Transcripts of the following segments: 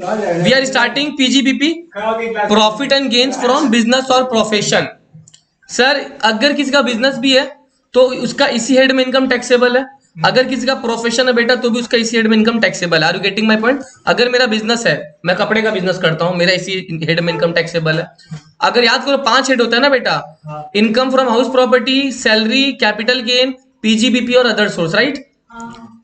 We are starting PGBP profit and gains from business और profession. Sir अगर किसी का बिजनेस भी है तो उसका इसी हेड में इनकम टैक्सेबल है, अगर किसी का प्रोफेशन है बेटा तो भी उसका इसी हेड में इनकम टैक्सेबल है। Are you getting my point? अगर मेरा बिजनेस है, मैं कपड़े का बिजनेस करता हूं, मेरा इसी हेड में इनकम टैक्सेबल है। अगर याद करो 5 हेड होता है ना बेटा, income from house property, salary, capital gain, PGBP और अदर सोर्स, राइट।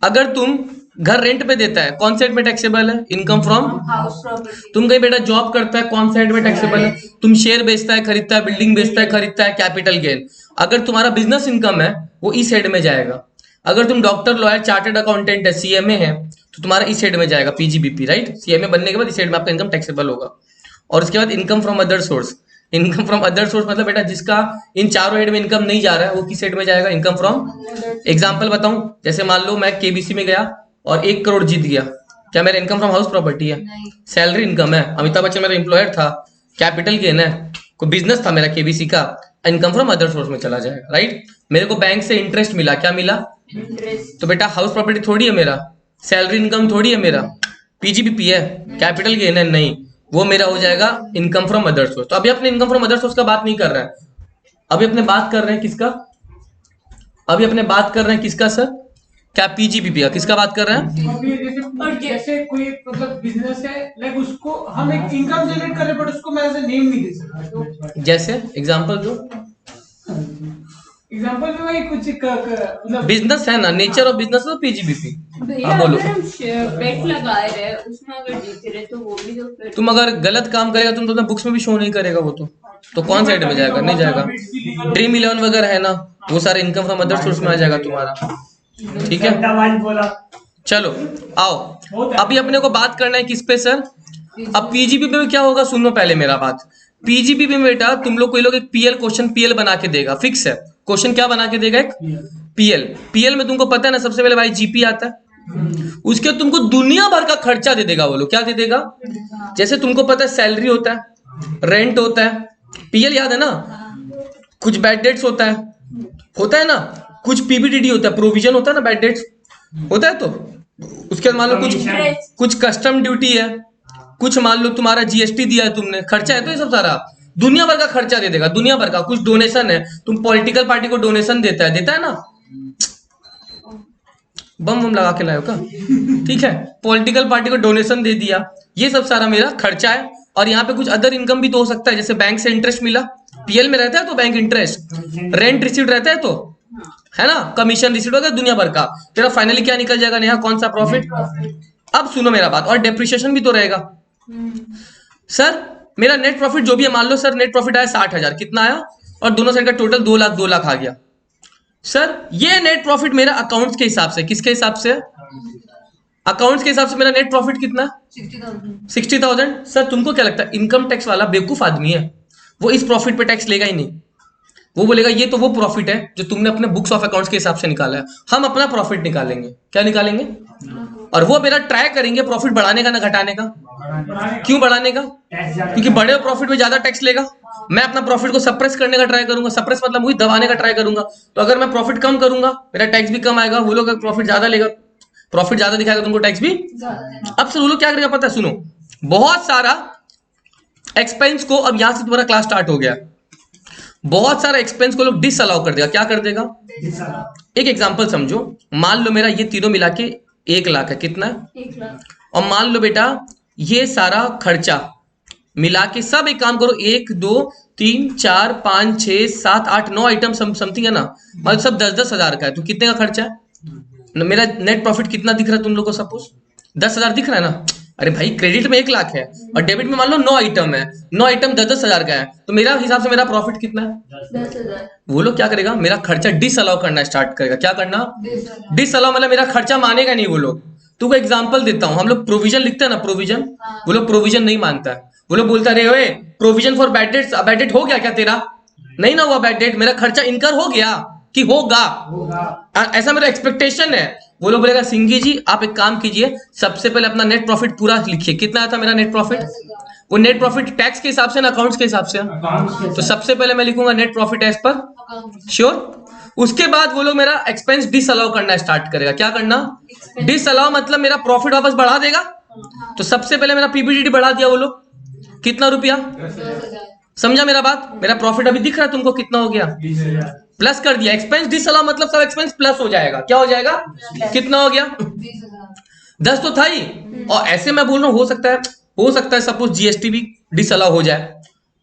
अगर तुम घर रेंट पे देता है कौन साइड में टैक्सेबल है? Income from house property. तुम कहीं बेटा जॉब करता है कौन साइड में टैक्सेबल है? तुम शेयर बेचता है, खरीदता है, बिल्डिंग बेचता है, खरीदता है, कैपिटल गेन। अगर तुम्हारा बिजनेस इनकम है वो इस साइड में जाएगा। अगर तुम डॉक्टर, लॉयर, चार्टर्ड अकाउंटेंट है, सीएमए है तो तुम्हारा इस साइड में जाएगा पीजीबीपी, राइट। सीएमए बनने के बाद इस साइड में आपका इनकम टैक्सेबल होगा। और उसके बाद income from other source. Income from other source मतलब बेटा जिसका इन चारों हेड में इनकम नहीं जा रहा है वो किस हेड में जाएगा? Income from. एग्जांपल बताऊं, जैसे मान लो मैं केबीसी में गया और 1 करोड़ जीत गया, क्या मेरा इनकम फ्रॉम हाउस प्रॉपर्टी है? सैलरी इनकम है, अमिताभ बच्चन मेरा एम्प्लॉयर था, कैपिटल गेन है, कोई बिजनेस था मेरा केबीसी का, इनकम फ्रॉम अदर सोर्स में चला जाएगा, राइट। मेरे को बैंक से इंटरेस्ट मिला, क्या मिला? तो बेटा हाउस प्रॉपर्टी थोड़ी है मेरा, सैलरी इनकम थोड़ी है मेरा, पीजीबीपी है, कैपिटल गेन है, नहीं, वो मेरा हो जाएगा इनकम फ्रॉम अदर सोर्स। तो अभी अपने इनकम फ्रॉम अदर सोर्स का बात नहीं कर रहे हैं, अभी अपने बात कर रहे हैं किसका? अभी अपने बात कर रहे हैं किसका सर? क्या पीजीबीपी का? किसका बात कर रहे हैं? जैसे कोई मतलब बिजनेस है, लाइक उसको हम एक इनकम जनरेट कर रहे हैं बट उसको मैं एज ए नेम नहीं दे सकता। जैसे एग्जांपल दो। एग्जांपल में वही कुछ मतलब बिजनेस है ना, नेचर ऑफ बिजनेस तो पीजीबीपी। भैया बोलो। अगर हम बेट लगा रहे हैं उसमें अगर जीत रहे तो वो भी तो फिर तुम अगर गलत काम करेगा तुम तो बुक्स में भी शो नहीं करेगा वो तो कौन साइड में जाएगा? नहीं जाएगा। ड्रीम 11 वगैरह है ना, वो सारे इनकम फ्रॉम अदर सोर्स में आ जाएगा तुम्हारा, ठीक है। चलो आओ, अभी अपने को बात करना है किस पे सर? अब पीजीबीपी में क्या होगा सुनो पहले मेरा बात। पीजीबीपी में बेटा तुम लोग कोई लोग एक पीएल क्वेश्चन पीएल बना के देगा, फिक्स है। क्वेश्चन क्या बना के देगा? एक पीएल। पीएल में तुमको पता है ना सबसे पहले भाई जीपी आता है, उसके तुमको दुनिया भर का खर्चा दे देगा वो लोग। क्या दे देगा? जैसे तुमको पता है सैलरी होता है, रेंट होता है, पीएल याद है ना, कुछ बैड डेट्स होता है ना, कुछ पीबीडीडी होता है, प्रोविजन होता है ना, बैड डेट्स होता है। तो उसके बाद मान लो कुछ कस्टम ड्यूटी है, कुछ मान लो तुम्हारा जीएसटी दिया है तुमने, खर्चा है। तो ये सब सारा दुनिया भर का खर्चा दे देगा, दुनिया भर का। कुछ डोनेशन है, तुम पॉलिटिकल पार्टी को डोनेशन देता है ना, बम लगा के लाओ का, ठीक है, पॉलिटिकल पार्टी को डोनेशन दे दिया, ये सब सारा मेरा खर्चा है। और यहाँ पे कुछ अदर इनकम भी तो हो सकता है, जैसे बैंक से इंटरेस्ट मिला, पीएल में रहता है तो बैंक इंटरेस्ट, रेंट रिसीव रहता है तो है ना, कमीशन रिसीव होगा दुनिया भर का। तेरा फाइनली क्या निकल जाएगा नेहा? कौन सा? प्रॉफिट। अब सुनो मेरा बात, और डेप्रिसिएशन भी तो रहेगा। सर मेरा नेट प्रॉफिट जो भी है, मान लो सर नेट प्रॉफिट आया 60,000, कितना आया? और दोनों साइड का टोटल 2 लाख आ गया। सर ये नेट प्रॉफिट मेरा अकाउंट्स के हिसाब से, किसके हिसाब से? अकाउंट्स के हिसाब से मेरा नेट प्रॉफिट कितना? 60,000। सर तुमको क्या लगता है इनकम टैक्स वाला बेवकूफ आदमी है, वो इस प्रॉफिट पे टैक्स लेगा ही नहीं। वो बोलेगा ये तो वो प्रॉफिट है जो तुमने अपने बुक्स ऑफ अकाउंट्स के हिसाब से निकाला है, हम अपना प्रॉफिट निकालेंगे। क्या निकालेंगे? और वो मेरा ट्राई करेंगे प्रॉफिट बढ़ाने का ना घटाने का। क्यों बढ़ाने का? क्योंकि बड़े प्रॉफिट में ज्यादा टैक्स लेगा। मैं अपना प्रॉफिट को सप्रेस करने का ट्राई करूंगा, सप्रेस मतलब वही दबाने का ट्राई करूंगा। तो अगर मैं प्रॉफिट कम करूंगा मेरा टैक्स भी कम आएगा, वो लोग प्रॉफिट ज्यादा लेगा, प्रॉफिट ज्यादा दिखाएगा तुमको टैक्स भी। अब सर वो लोग क्या करेगा पता है? सुनो, बहुत सारा एक्सपेंस को, अब यहां से तुम्हारा क्लास स्टार्ट हो गया, बहुत सारा एक्सपेंस को लोग डिसअलाउ कर देगा। क्या कर देगा? एक एग्जांपल समझो, मान लो मेरा ये तीनों मिला के 1 लाख है, कितना है? 1 लाख। और मान लो बेटा ये सारा खर्चा मिला के सब, एक काम करो, 1 2 3 4 5 6 7 8 9 आइटम समथिंग है ना, मतलब सब 10-10 हजार का है। तो कितने का खर्चा है? मेरा नेट प्रॉफिट कितना दिख रहा है तुम लोग को? सपोज 10,000 दिख रहा है ना। अरे भाई क्रेडिट में 1 लाख है और डेबिट में मान लो 9 आइटम है, 9 आइटम 10-10 हजार का है, तो मेरा हिसाब से मेरा प्रॉफिट कितना है? 10,000। वो लोग क्या करेगा? मेरा खर्चा डिसअलाउ करना स्टार्ट करेगा। क्या करना? डिसअलाउ मतलब मेरा खर्चा मानेगा नहीं वो लोग। तुमको एग्जांपल देता हूं, हम लोग प्रोविजन लिखते हैं ना, प्रोविजन, वो लोग प्रोविजन नहीं मानता है। वो लोग बोलता है अरे provision for bad debts, bad debt हो गया क्या तेरा? नहीं ना हुआ बैड डेट, मेरा खर्चा इनकर हो गया कि होगा, ऐसा मेरा एक्सपेक्टेशन है। वो लोग बोलेगा सिंघी जी आप एक काम कीजिए, सबसे पहले अपना नेट प्रॉफिट पूरा लिखिए, कितना आया था मेरा नेट प्रॉफिट? वो नेट प्रॉफिट टैक्स के हिसाब से ना अकाउंट्स के हिसाब से? तो सबसे पहले मैं लिखूंगा net profit as per, sure. उसके बाद वो लोग मेरा एक्सपेंस डिसअलाउ करना स्टार्ट करेगा। क्या करना? डिसअलाउ मतलब मेरा प्रॉफिट वापस बढ़ा देगा, तो सबसे पहले मेरा पीबीडीटी बढ़ा दिया वो लोग, कितना रुपया, समझा मेरा बात? मेरा प्रॉफिट अभी दिख रहा है तुमको कितना हो गया, प्लस कर दिया। एक्सपेंस डिसअलाउ मतलब सब एक्सपेंस प्लस हो जाएगा, क्या हो जाएगा, कितना हो गया, 10 तो था ही। और ऐसे मैं बोल रहा हूँ हो सकता है सपोज जीएसटी भी डिसअलाउ हो जाए,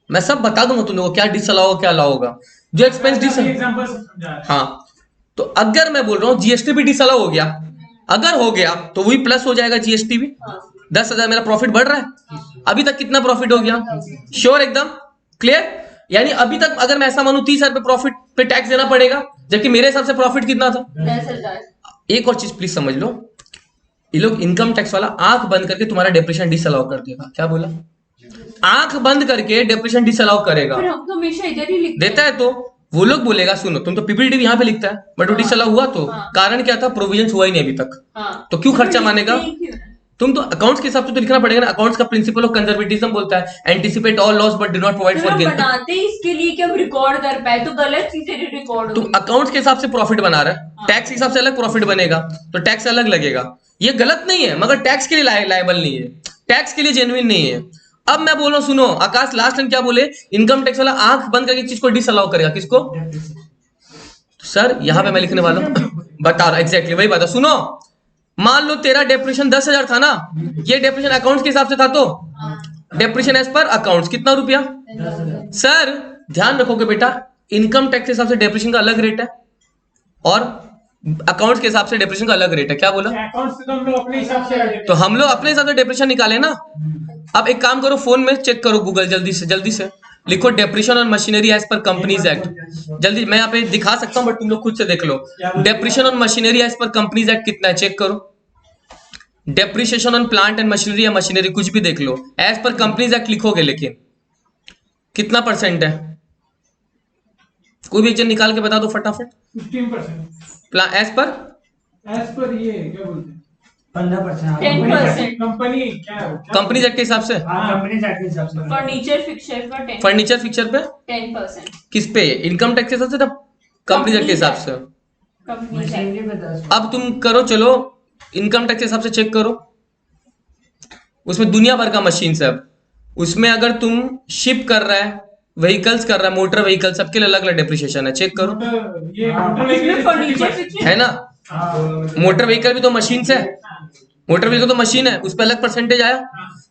मैं सब बता दूंगा तुम लोगों को क्या डिसअलाउ होगा क्या अलाउ होगा, जो एक्सपेंस डिसअलाउ। हाँ, तो अगर मैं बोल रहा हूँ जीएसटी भी डिसअलाउ हो गया, अगर हो गया तो वही प्लस हो जाएगा जीएसटी भी। 10,000 मेरा प्रॉफिट बढ़ रहा है, अभी तक कितना प्रॉफिट हो गया, श्योर, एकदम क्लियर। यानी अभी तक अगर मैं ऐसा मानूं 30,000 पे प्रॉफिट पे टैक्स देना पड़ेगा, जबकि मेरे हिसाब से प्रॉफिट कितना था 10,000। एक और चीज प्लीज समझ लो, ये लोग इनकम टैक्स वाला आंख बंद करके तुम्हारा डेप्रेशन डिसअलाउ कर देगा। क्या बोला, आंख बंद करके डेप्रेशन डिसअलाउ करेगा, पर हम तो हमेशा इधर ही लिखते देता है तो वो लोग बोलेगा सुनो तुम तो पीपीडी यहाँ पे लिखता है बट वो डिसअलाउ हुआ तो कारण क्या था, प्रोविजन हुआ ही नहीं अभी तक, हाँ। तो क्यों खर्चा मानेगा। लिखते ही क्यों है? तुम तो अकाउंट्स के हिसाब से तो लिखना पड़ेगा ना, अकाउंट्स का प्रिंसिपल ऑफ कंजर्वेटिज्म बोलता है anticipate all loss but do not provide फिर फॉर हम गेन। बनाते ही इसके लिए कि हम रिकॉर्ड कर पाए, तो गलत चीजें रिकॉर्ड तुम अकाउंट्स के हिसाब से प्रॉफिट बना रहा है, टैक्स के हिसाब से अलग प्रॉफिट बनेगा तो टैक्स अलग लगेगा, ये गलत नहीं है मगर टैक्स के लिए लायबल नहीं है, टैक्स के लिए जेन्युइन नहीं है। अब मैं बोल रहा हूं सुनो, आकाश लास्ट टाइम क्या बोले, इनकम टैक्स वाला आंख बंद करके चीज को डिसअलाउ करेगा, किसको, सर यहां पे मैं लिखने वाला हूं बता रहा एग्जैक्टली वही बात है। सुनो, मान लो तेरा डेप्रेशन 10,000 था ना, ये डेप्रेशन अकाउंट्स के हिसाब से था तो डेप्रेशन एज पर अकाउंट्स कितना रुपया, सर ध्यान रखोगे बेटा इनकम टैक्स के हिसाब से डेप्रेशन का अलग रेट है और अकाउंट्स के हिसाब से डेप्रेशन का अलग रेट है। क्या बोला, अकाउंट्स से तो हम लोग अपने हिसाब से रखते हैं। तो हम लोग अपने हिसाब से डेप्रेशन निकाले ना। अब एक काम करो, फोन में चेक करो, गूगल जल्दी से लिखो depression on machinery as per companies act, जल्दी मैं यहाँ पे दिखा सकता हूँ बट तुम लोग खुद से देख लो। Depreciation on machinery as per companies act कितना है चेक करो, depreciation on plant and machinery या मशीनरी कुछ भी देख लो, एज पर कंपनीज एक्ट लिखोगे लेकिन कितना परसेंट है, कोई भी एक जन निकाल के बता दो फटाफट। 15%। एज पर ये क्या बोलते हैं 15%। 10%। कंपनी क्या है? कंपनीज एक्ट के हिसाब से, कंपनी के हिसाब से फर्नीचर फिक्सर पर 10%। फर्नीचर फिक्सर पे 10%। किस पे, इनकम टैक्स के हिसाब से तब कंपनीज एक्ट के हिसाब से। कंपनी मशीनरी पे 10। अब तुम करो, चलो इनकम टैक्स के हिसाब से चेक करो, उसमें दुनिया भर का मशीन है। अब उसमें अगर तुम शिप कर रहा है, व्हीकल्स कर रहा है, मोटर व्हीकल, सबके लिए अलग अलग डेप्रिसिएशन है, चेक करो, ये मोटर इसमें व्हीकल फर्नीचर फिक्सर है ना। मोटर व्हीकल भी तो मशीन से, मोटर व्हीकल तो मशीन है, उस पर अलग परसेंटेज आया,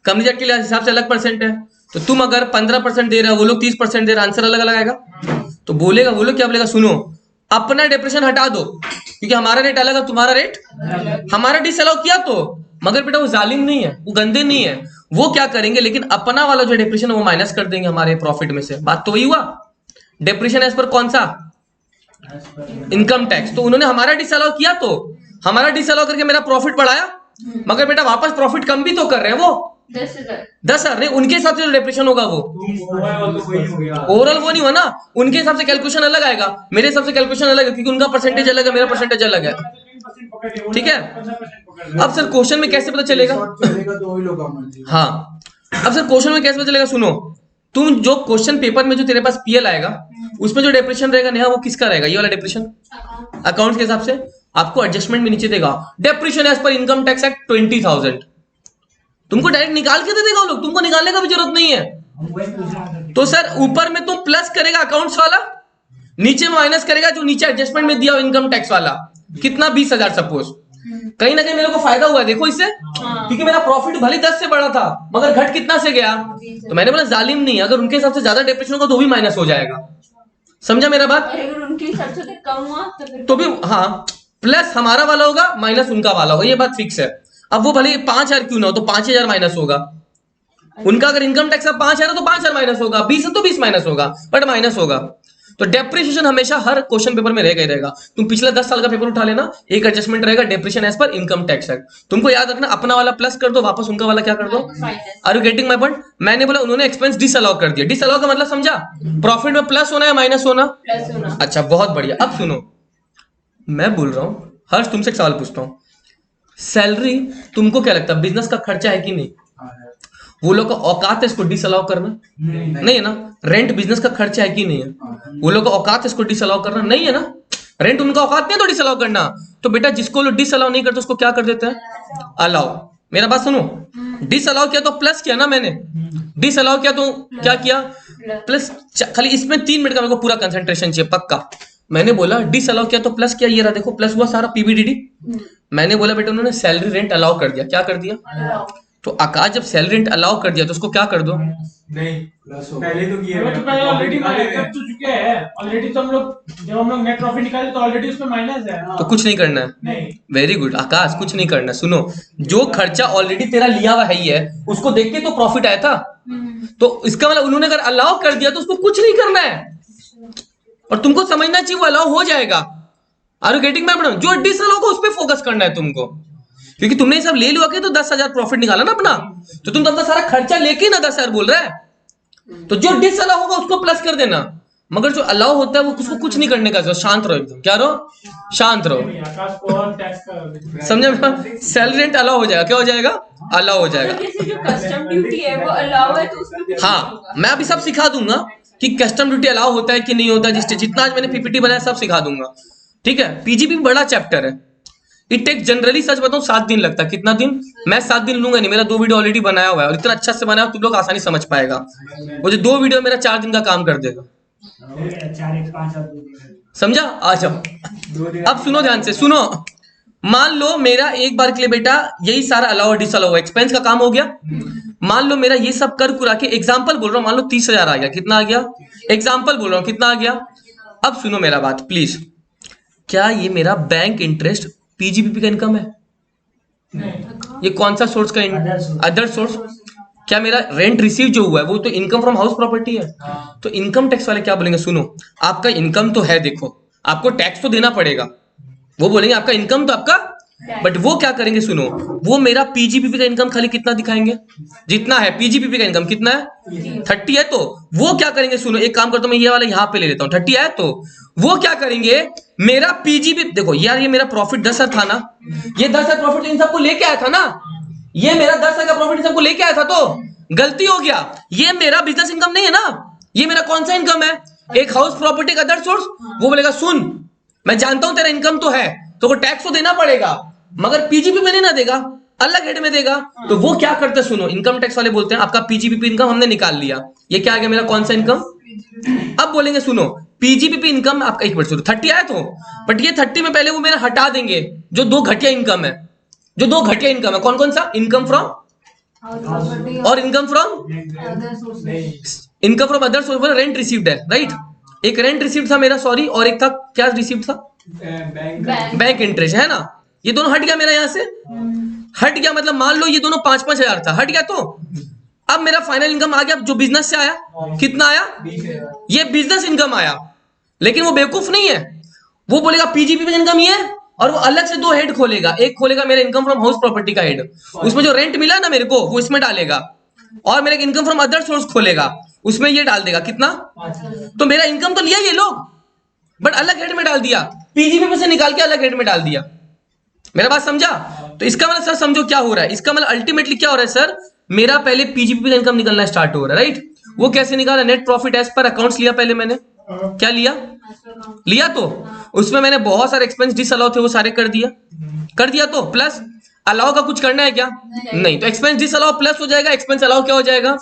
कंपनी एक्ट के हिसाब से अलग परसेंट है। तो तुम अगर 15% दे रहे हो, वो लोग 30% दे रहे, आंसर अलग अलग आएगा। तो बोलेगा वो लोग क्या बोलेगा, सुनो अपना डेप्रेशन हटा दो क्योंकि हमारा रेट अलग है तुम्हारा रेट, हमारा डिसअलाउ किया तो, मगर बेटा वो जालिम नहीं है, वो गंदे नहीं है, वो क्या करेंगे लेकिन अपना वाला जो डेप्रेशन है वो माइनस कर देंगे हमारे प्रॉफिट में से। बात तो वही हुआ, डेप्रेशन एज पर कौन सा, इनकम टैक्स, तो उन्होंने हमारा डिसअलाउ किया तो हमारा डिसअलाउ करके मेरा प्रॉफिट बढ़ाया, मगर बेटा वापस प्रॉफिट कम भी तो कर रहे हैं वो 10,000। 10,000 नहीं, उनके हिसाब से जो डेप्रेशन होगा वो ओवरऑल वो नहीं हुआ ना, उनके हिसाब से कैलकुलेशन अलग आएगा, मेरे हिसाब से कैलकुलेशन अलग है क्योंकि उनका परसेंटेज अलग है, मेरा परसेंटेज अलग है। ठीक है, अब सर क्वेश्चन में कैसे पता चलेगा, तो वही लोग हाँ अब सर क्वेश्चन में कैसे पता चलेगा, सुनो तुम जो क्वेश्चन पेपर में जो तेरे पास पीएल आएगा उसमें जो डेप्रेशन रहेगा नेहा वो किसका रहेगा, ये वाला डेप्रेशन अकाउंट्स के हिसाब से आपको एडजस्टमेंट में नीचे देगा depression as per income tax act 20,000, तुमको डायरेक्ट निकाल के दे देगा वो लोग, तुमको निकालने का भी जरूरत नहीं है। तो सर ऊपर में तुम प्लस करेगा अकाउंट्स वाला, नीचे में माइनस करेगा जो नीचे एडजस्टमेंट में दिया इनकम टैक्स वाला, कितना 20,000 सपोज, कहीं ना कहीं मेरे को फायदा हुआ देखो इससे, क्योंकि मेरा प्रॉफिट भले 10 से बढ़ा था मगर घट कितना से गया, तो मैंने बोला जालिम नहीं, अगर उनके हिसाब से ज्यादा डिप्रेशन होगा तो भी माइनस हो जाएगा, समझा मेरा बात। और अगर उनके हिसाब से कम हुआ तो फिर तो भी हाँ, प्लस हमारा वाला होगा माइनस उनका वाला होगा, ये बात फिक्स है। अब वो भले 5,000 क्यों ना हो तो 5,000 माइनस होगा, उनका अगर इनकम टैक्स का 5,000 है तो 5,000 माइनस होगा, 20 है तो 20 माइनस होगा, बट माइनस होगा। तो डेप्रिसिएशन हमेशा हर क्वेश्चन पेपर में रहेगा ही रहेगा, तुम पिछले 10 साल का पेपर उठा लेना, एक एडजस्टमेंट रहेगा depreciation as per income tax act, तुमको याद रखना अपना वाला प्लस कर दो, वापस उनका वाला क्या कर दो, are you getting my point. मैंने बोला उन्होंने एक्सपेंस डिसअलाउ कर दिया, डिसअलाउ का मतलब समझा, प्रॉफिट में प्लस होना या माइनस होना, प्लस होना। अच्छा बहुत बढ़िया। अब सुनो मैं बोल रहा हूं, हर्ष तुमसे एक सवाल पूछता हूं, सैलरी तुमको क्या लगता है बिजनेस का खर्चा है कि नहीं, वो लोग का औकात है इसको डिसअलाउ करना, नहीं है ना। रेंट बिजनेस का खर्चा है कि नहीं है, वो लोग का औकात है इसको डिसअलाउ करना, नहीं है ना। रेंट उनका औकात नहीं है तो डिसअलाउ करना, तो बेटा जिसको लोग डिसअलाउ नहीं करते उसको क्या कर देते हैं, अलाउ। मेरा बात सुनो, डिसअलाउ किया तो प्लस किया ना मैंने, डिसअलाउ किया तो क्या किया, प्लस। खाली इसमें 3 मिनट का मेरे को पूरा कंसंट्रेशन चाहिए पक्का। मैंने बोला डिसअलाउ किया तो प्लस किया, ये रहा देखो प्लस हुआ सारा पीबीडीडी। मैंने बोला बेटा उन्होंने सैलरी रेंट अलाउ कर दिया, क्या कर दिया, तो आकाश जब सैलरी रेंट अलाउ कर दिया तो उसको क्या कर दो, नहीं पहले तो किया वो तो पहले ऑलरेडी कर चुके हैं ऑलरेडी। तो हम लोग जब हम लोग नेट प्रॉफिट निकाले तो ऑलरेडी उसमें माइनस है। तो कुछ नहीं करना है। नहीं वेरी गुड आकाश, कुछ नहीं करना। सुनो, जो खर्चा ऑलरेडी तेरा लिया हुआ है ही है, उसको देख के तो प्रॉफिट आया था, तो इसका मतलब उन्होंने अगर अलाउ कर दिया तो उसको कुछ नहीं करना है, और तुमको समझना चाहिए वो अलाउ हो जाएगा। Are you getting my point? जो डिसअलाउ को उस पर फोकस करना है तुमको, क्योंकि तुमने ये सब ले लिया के तो 10,000 प्रॉफिट निकाला ना अपना, तो तुम तो अपना सारा खर्चा लेके ना 10,000 बोल रहा है। तो जो डिसअलाउ होगा उसको प्लस कर देना, मगर जो अलाउ होता है वो उसको कुछ नहीं करने का। शांत रहो एकदम, क्या रहो, शांत रहो। आकाश को और टैक्स का समझे? सैलरी रेंट अलाउ हो जाएगा, क्या हो जाएगा, अलाउ हो जाएगा। जैसे जो कस्टम ड्यूटी है वो अलाउ है तो उसमें कुछ हाँ, नहीं होगा। मैं अभी सब सिखा दूंगा कि कस्टम ड्यूटी अलाउ होता है कि नहीं होता है, जितना आज मैंने पीपीटी बनाया सब सिखा दूंगा, ठीक है। पीजीपी बड़ा चैप्टर है, इट टेक जनरली सच बताऊं 7 दिन लगता है। कितना दिन? मैं 7 दिन लूंगा नहीं, मेरा 2 वीडियो ऑलरेडी बनाया हुआ है और इतना अच्छा से बनाया तुम लोग आसानी समझ पाएगा। वो जो 2 वीडियो मेरा 4 दिन का काम कर देगा, 4 1 5 7 समझा? आ जाओ अब सुनो ध्यान से, सुनो। मान लो मेरा एक बार के लिए बेटा यही सारा अलाउ डिसअलाउ एक्सपेंस का काम हो गया। मान लो मेरा ये सब कर कुरा के, एग्जाम्पल बोल रहा हूं, मान लो 30,000 आ गया। कितना आ गया? एग्जाम्पल बोल रहा हूं, कितना आ गया? अब सुनो मेरा बात प्लीज, क्या ये मेरा बैंक इंटरेस्ट पीजीपीपी का इनकम है? ये कौन सा सोर्स का? Other source. क्या मेरा रेंट रिसीव जो हुआ है वो तो इनकम फ्रॉम हाउस प्रॉपर्टी है? तो इनकम टैक्स वाले क्या बोलेंगे, सुनो आपका इनकम तो है, देखो आपको टैक्स तो देना पड़ेगा, वो बोलेंगे आपका इनकम तो आपका, बट वो क्या करेंगे, सुनो, वो मेरा पीजीपीपी का इनकम खाली कितना दिखाएंगे, जितना है पीजीपीपी का इनकम कितना है 30 है, तो वो क्या करेंगे, सुनो एक काम करता हूं मैं ये वाला यहां पे ले लेता हूं, 30 है तो वो क्या करेंगे, मेरा पीजीपी देखो यार, ये मेरा प्रॉफिट 10,000 था ना, ये 10,000 प्रॉफिट इन सबको लेके आया था ना, ये मेरा 10,000 का प्रॉफिट इन सबको लेके आया था, तो गलती हो गया, ये मेरा बिजनेस इनकम नहीं है ना, ये मेरा कौन सा इनकम है, एक हाउस प्रॉपर्टी का अदर सोर्स। वो बोलेगा सुन मैं जानता हूं तेरा इनकम तो है, तो वो टैक्स तो देना पड़ेगा, मगर पीजीपी में नहीं ना देगा, अलग हेड में देगा। तो वो क्या करते, सुनो इनकम टैक्स वाले बोलते हैं आपका पीजीपीपी इनकम हमने निकाल लिया, ये क्या आ गया मेरा कौन सा इनकम। अब बोलेंगे सुनो पीजीपीपी इनकम आपका 1% 30 आया तो, बट ये 30 में पहले वो मेरा हटा देंगे जो 2 घटिया इनकम है, जो 2 घटिया इनकम है, कौन कौन सा, इनकम फ्रॉम और income from other source, rent received है राइट, एक रेंट रिसीव्ड था मेरा सॉरी, और एक था क्या रिसीव्ड था, बैंक इंटरेस्ट है ना, ये दोनों हट गया मेरा यहां से, हट गया मतलब मान लो ये दोनों 5-5 हजार था, हट गया। तो अब मेरा फाइनल इनकम आ गया जो बिजनेस से आया, कितना आया, ये बिजनेस इनकम आया, लेकिन वो बेवकूफ नहीं है, वो बोलेगा पीजीपी इनकम ये है, और वो अलग से 2 हेड खोलेगा, एक खोलेगा मेरा इनकम फ्रॉम हाउस प्रॉपर्टी का हेड, उसमें जो रेंट मिला ना मेरे को वो इसमें डालेगा, और मेरा इनकम फ्रॉम अदर सोर्स खोलेगा, उसमें ये डाल देगा कितना, तो मेरा इनकम तो लिया ये लोग, बट अलग हेड में डाल दिया, पीजीपी से निकाल के अलग हेड में डाल दिया। मेरा बात समझा? तो इसका मतलब सर समझो क्या हो रहा है, इसका मतलब अल्टीमेटली क्या हो रहा है सर, मेरा पहले पीजीपी का इनकम निकलना स्टार्ट हो रहा है राइट। वो कैसे निकाला, net profit as per accounts लिया पहले मैंने, क्या लिया तो उसमें मैंने बहुत सारे एक्सपेंस डिसअलाउ थे वो सारे कर दिया तो प्लस अलाउ का कुछ करना है क्या, नहीं, तो एक्सपेंस डिसअलाउ प्लस हो जाएगा, एक्सपेंस अलाउ क्या हो जाएगा।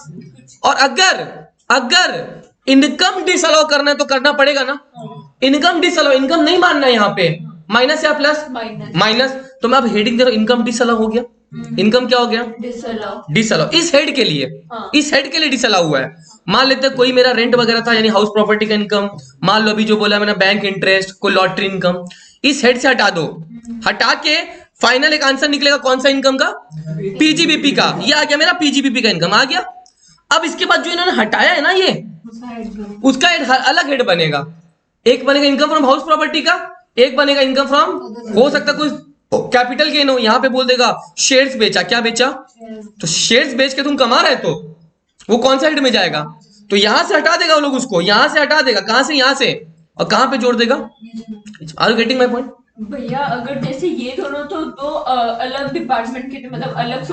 और अगर इनकम डिसअलाउ करना है तो करना पड़ेगा ना, इनकम डिसअलाउ, इनकम नहीं मानना है यहाँ पे, माइनस या प्लस, माइनस, तो मैं अब हेडिंग दे रहा हूं, इनकम डिसअलाउ हो गया, इनकम क्या हो गया, डिसअलाउ, इस हेड के लिए, इस हेड के लिए डिसअलाउ हुआ है। मान लेते हैं कोई मेरा रेंट वगैरह था यानी हाउस प्रॉपर्टी का इनकम, मान लो अभी जो बोला मैंने बैंक इंटरेस्ट, कोई लॉटरी इनकम, इस हेड से हटा दो, हटा के फाइनल एक आंसर निकलेगा कौन सा इनकम का, पीजीबीपी का, ये आ गया मेरा पीजीबीपी का इनकम आ गया। अब इसके बाद जो इन्होंने हटाया है ना ये, उसका अलग हेड बनेगा, एक बनेगा इनकम फ्रॉम हाउस प्रॉपर्टी का, एक बनेगा इनकम फ्रॉम, हो सकता कोई कैपिटल गेन हो, यहां पे बोल देगा शेयर्स बेचा, क्या बेचा, तो शेयर्स बेच के तुम कमा रहे, तो वो कौन सा हेड में जाएगा, तो यहां से हटा देगा वो लोग उसको, यहां से हटा देगा, कहां से, यहां से, और कहां पे जोड़ देगा। Are you getting my point भैया? अगर जैसे ये दोनों तो 2 अलग डिपार्टमेंट के, मतलब अलग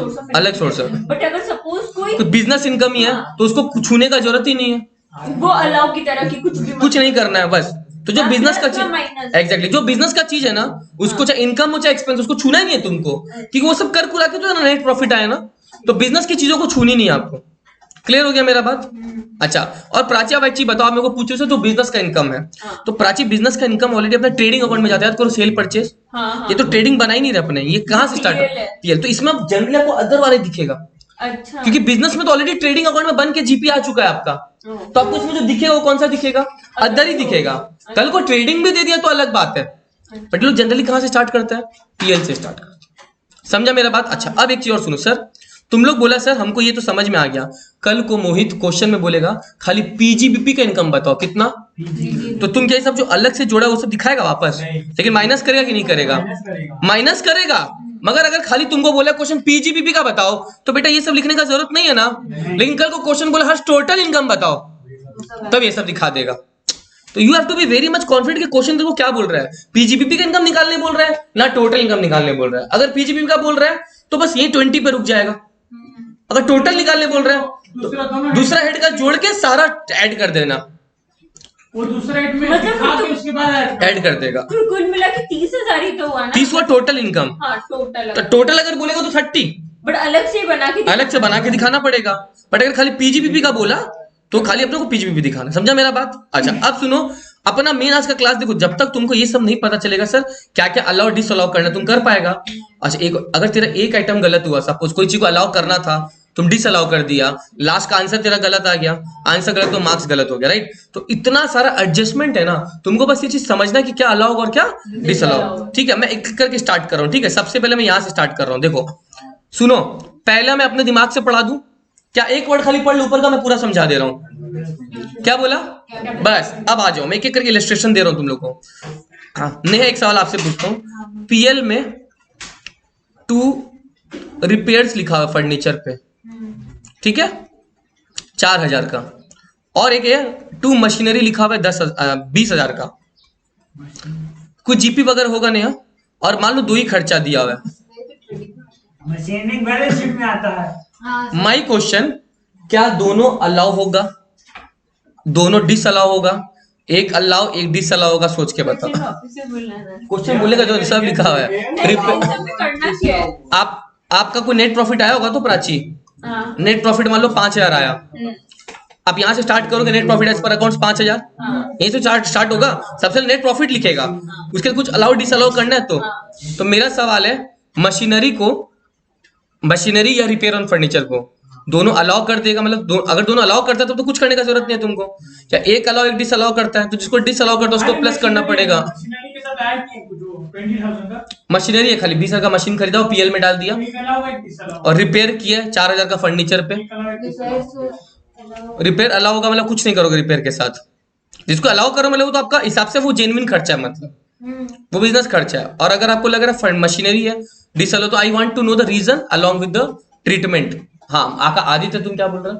सोर्स है, बट अगर सपोज कोई बिजनेस इनकम ही है तो उसको छूने का जरूरत ही नहीं है, वो अलाउ की तरह की कुछ भी कुछ नहीं करना है बस, तो जो हाँ, बिजनेस का plus चीज, का minus। एग्जैक्टली जो बिजनेस का चीज है ना, उसको चाहे इनकम हो चाहे एक्सपेंस, उसको छूना ही नहीं है तुमको, क्योंकि वो सब कर कुला के तो नेट प्रॉफिट आया ना, तो बिजनेस की चीजों को छूनी नहीं है आपको। क्लियर हो गया मेरा बात? अच्छा, और प्राची आप एक चीज बताओ, आप मेरे को पूछ रहे हो जो बिजनेस का इनकम है, हाँ। तो प्राची बिजनेस का इनकम ऑलरेडी अपना ट्रेडिंग अकाउंट में जाता है, करो सेल परचेज, हाँ, ये तो ट्रेडिंग बना ही नहीं रहे अपने, ये कहाँ से स्टार्ट PL है। पीएल, तो इसमें अब जनरली आपको अदर वाले दिखेगा, अच्छा। क्योंकि बिजनेस में तो ऑलरेडी ट्रेडिंग अकाउंट में बन के जीपी आ चुका है आपका, तो आपको इसमें जो दिखेगा वो कौन सा दिखेगा? अदर ही दिखेगा। कल को ट्रेडिंग भी दे दिया तो अलग बात है, बट लोग जनरली कहां से स्टार्ट करते हैं? पीएल से स्टार्ट करते हैं। समझा मेरा बात? अच्छा, अब एक चीज और सुनो सर, तुम लोग बोला सर हमको ये तो समझ में आ गया, कल को मोहित क्वेश्चन में बोलेगा खाली पीजीबीपी का इनकम बताओ कितना, तो तुम क्या सब जो अलग से जोड़ा वो सब दिखाएगा वापस, नहीं। लेकिन माइनस करेगा कि नहीं करेगा? माइनस करेगा। माइनस करेगा। मगर अगर खाली तुमको बोला क्वेश्चन पीजीबीपी का बताओ, तो बेटा ये सब लिखने का जरूरत नहीं है ना, लेकिन कल को क्वेश्चन बोला हर टोटल इनकम बताओ, तब ये सब दिखा देगा। तो you have to be very much confident कि क्वेश्चन देखो क्या बोल रहा है, पीजीबीपी का इनकम निकालने बोल रहा है ना टोटल इनकम निकालने बोल रहा है। अगर पीजीबीपी का बोल रहा है तो बस ये 20 पे रुक जाएगा, अगर टोटल निकालने बोल रहा है दूसरा हेड का जोड़ के सारा ऐड कर देना, वो दूसरा हेड में मतलब दिखा तो- के उसके बाद ऐड कर देगा। तो कुल मिला के 30,000 ही तो हुआ ना। 30 हुआ टोटल इनकम, हाँ टोटल। तो टोटल अगर बोलेगा तो 30 बट अलग से ही बना के अलग से बना के दिखाना पड़ेगा, बट अगर खाली पीजीबीपी का बोला तो खाली अपने को पीजीबीपी दिखाना। समझा मेरा बात? अच्छा, अब सुनो अपना मेन आज का क्लास देखो, जब तक तुमको ये सब नहीं पता चलेगा सर क्या क्या अलाउ डिसअलाउ करना तुम कर पाएगा। अच्छा, एक अगर तेरा एक आइटम गलत हुआ, सपोज कोई चीज को अलाउ करना था तुम डिसअलाउ कर दिया, लास्ट का आंसर तेरा गलत आ गया, आंसर गलत तो मार्क्स गलत हो गया, राइट? तो इतना सारा एडजस्टमेंट है ना, तुमको बस ये चीज समझना कि क्या अलाउ और क्या डिसअलाउ। ठीक है, मैं एक एक करके स्टार्ट कर रहा हूँ। ठीक है, सबसे पहले मैं यहां से स्टार्ट कर रहा हूँ। देखो सुनो, पहला मैं अपने दिमाग से पढ़ा दूं क्या? एक वर्ड खाली पढ़ लो ऊपर का, मैं पूरा समझा दे रहा हूँ। क्या बोला? बस अब आ जाओ, मैं एक एक करके इलस्ट्रेशन दे रहा हूं तुम लोग को। हाँ, नेहा एक सवाल आपसे पूछता हूँ, पीएल में 2 रिपेयर्स लिखा हुआ फर्नीचर पे, ठीक है, 4,000 का, और एक है 2 मशीनरी लिखा हुआ है 20,000 का, कुछ जीपी वगैरह होगा नेहा, और मान लो 2 ही खर्चा दिया हुआ है। मशीनिंग बैलेंस शीट में आता है। माई क्वेश्चन, क्या दोनों अलाउ होगा, दोनों डिसअलाउ होगा, एक अलाउ एक डिसअलाउ होगा? सोच के बताओ। क्वेश्चन बोलेगा जो सब लिखा हुआ है। करना क्या है? आपका कोई नेट प्रॉफिट आया होगा तो प्राची, हाँ। नेट प्रॉफिट मान लो 5,000 आया, आप यहाँ से स्टार्ट करोगे net profit as per accounts 5,000, यही तो चार्ट स्टार्ट होगा, सबसे नेट प्रॉफिट लिखेगा, उसके कुछ अलाउ डिसअलाउ करना है तो मेरा सवाल है मशीनरी को, मशीनरी या रिपेयर ऑन फर्नीचर को दोनों अलाउ कर देगा? मतलब अगर दोनों अलाउ करता है तो कुछ करने का जरूरत नहीं है तुमको, क्या एक अलाउ एक डिसअलाउ करता है? तो जिसको डिसअलाउ करता है उसको प्लस करना पड़ेगा। मशीनरी के साथ ऐड किया कुछ 20,000 का, मशीनरी है खाली 20,000 का मशीन खरीदा और पीएल में डाल दिया, एक अलाउ एक डिसअलाउ, और रिपेयर किया 4,000 का फर्नीचर पे। एक अलाउ एक डिसअलाउ। रिपेयर अलाउ होगा मतलब कुछ नहीं करोगे रिपेयर के साथ, जिसको अलाउ करो मतलब वो तो आपका हिसाब से वो जेन्युइन खर्चा है, मतलब वो बिजनेस खर्चा है। और अगर आपको लग रहा है मशीनरी है डिसअलाउ, तो I want to know the reason along with the treatment. हाँ आका आदित्य तुम क्या बोल रहे हो?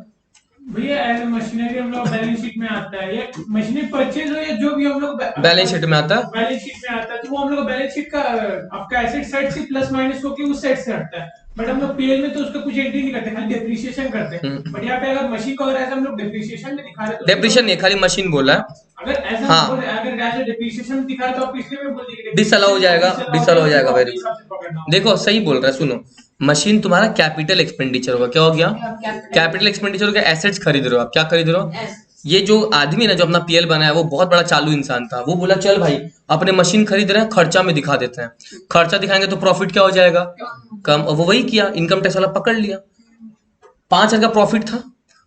भैया एज मशीनरी हम लोग बैलेंस शीट में आता है, ये मशीनरी परचेज हो या जो भी हम लोग बैलेंस शीट में आता है, बैलेंस शीट में आता है, तो वो हम लोग बैलेंस शीट का आपका एसेट साइड से प्लस माइनस होके उस साइड से हटता है। बट हम लोग पीएल में तो उसका कुछ एंट्री नहीं करते, खाली डेप्रिसिएशन करते हैं। बट यहाँ पे अगर मशीन को अगर ऐसा हम लोग डेप्रिसिएशन में दिखा रहे हैं तो डेप्रिशिएशन नहीं खाली मशीन बोला है, अगर ऐसा हाँ। अगर ऐसा डेप्रिसिएशन में दिखा रहे तो आप पिछले में बोल दीजिए डिसअलाउ हो जाएगा, डिसअलाउ हो जाएगा। वेरी हिसाब से पकड़ना होगा। देखो सही बोल रहा है, सुनो मशीन तुम्हारा कैपिटल एक्सपेंडिचर होगा, क्या हो गया? कैपिटल एक्सपेंडिचर हो गया, एसेट्स खरीद रहे हो आप, क्या खरीद रहे हो? ये जो आदमी है ना जो अपना पीएल बनाया वो बहुत बड़ा चालू इंसान था, वो बोला चल भाई अपने मशीन खरीद रहे हैं खर्चा में दिखा देते हैं, खर्चा दिखाएंगे तो प्रॉफिट क्या हो जाएगा? कम। और वो वही किया, इनकम टैक्स वाला पकड़ लिया, 5,000 का प्रॉफिट था,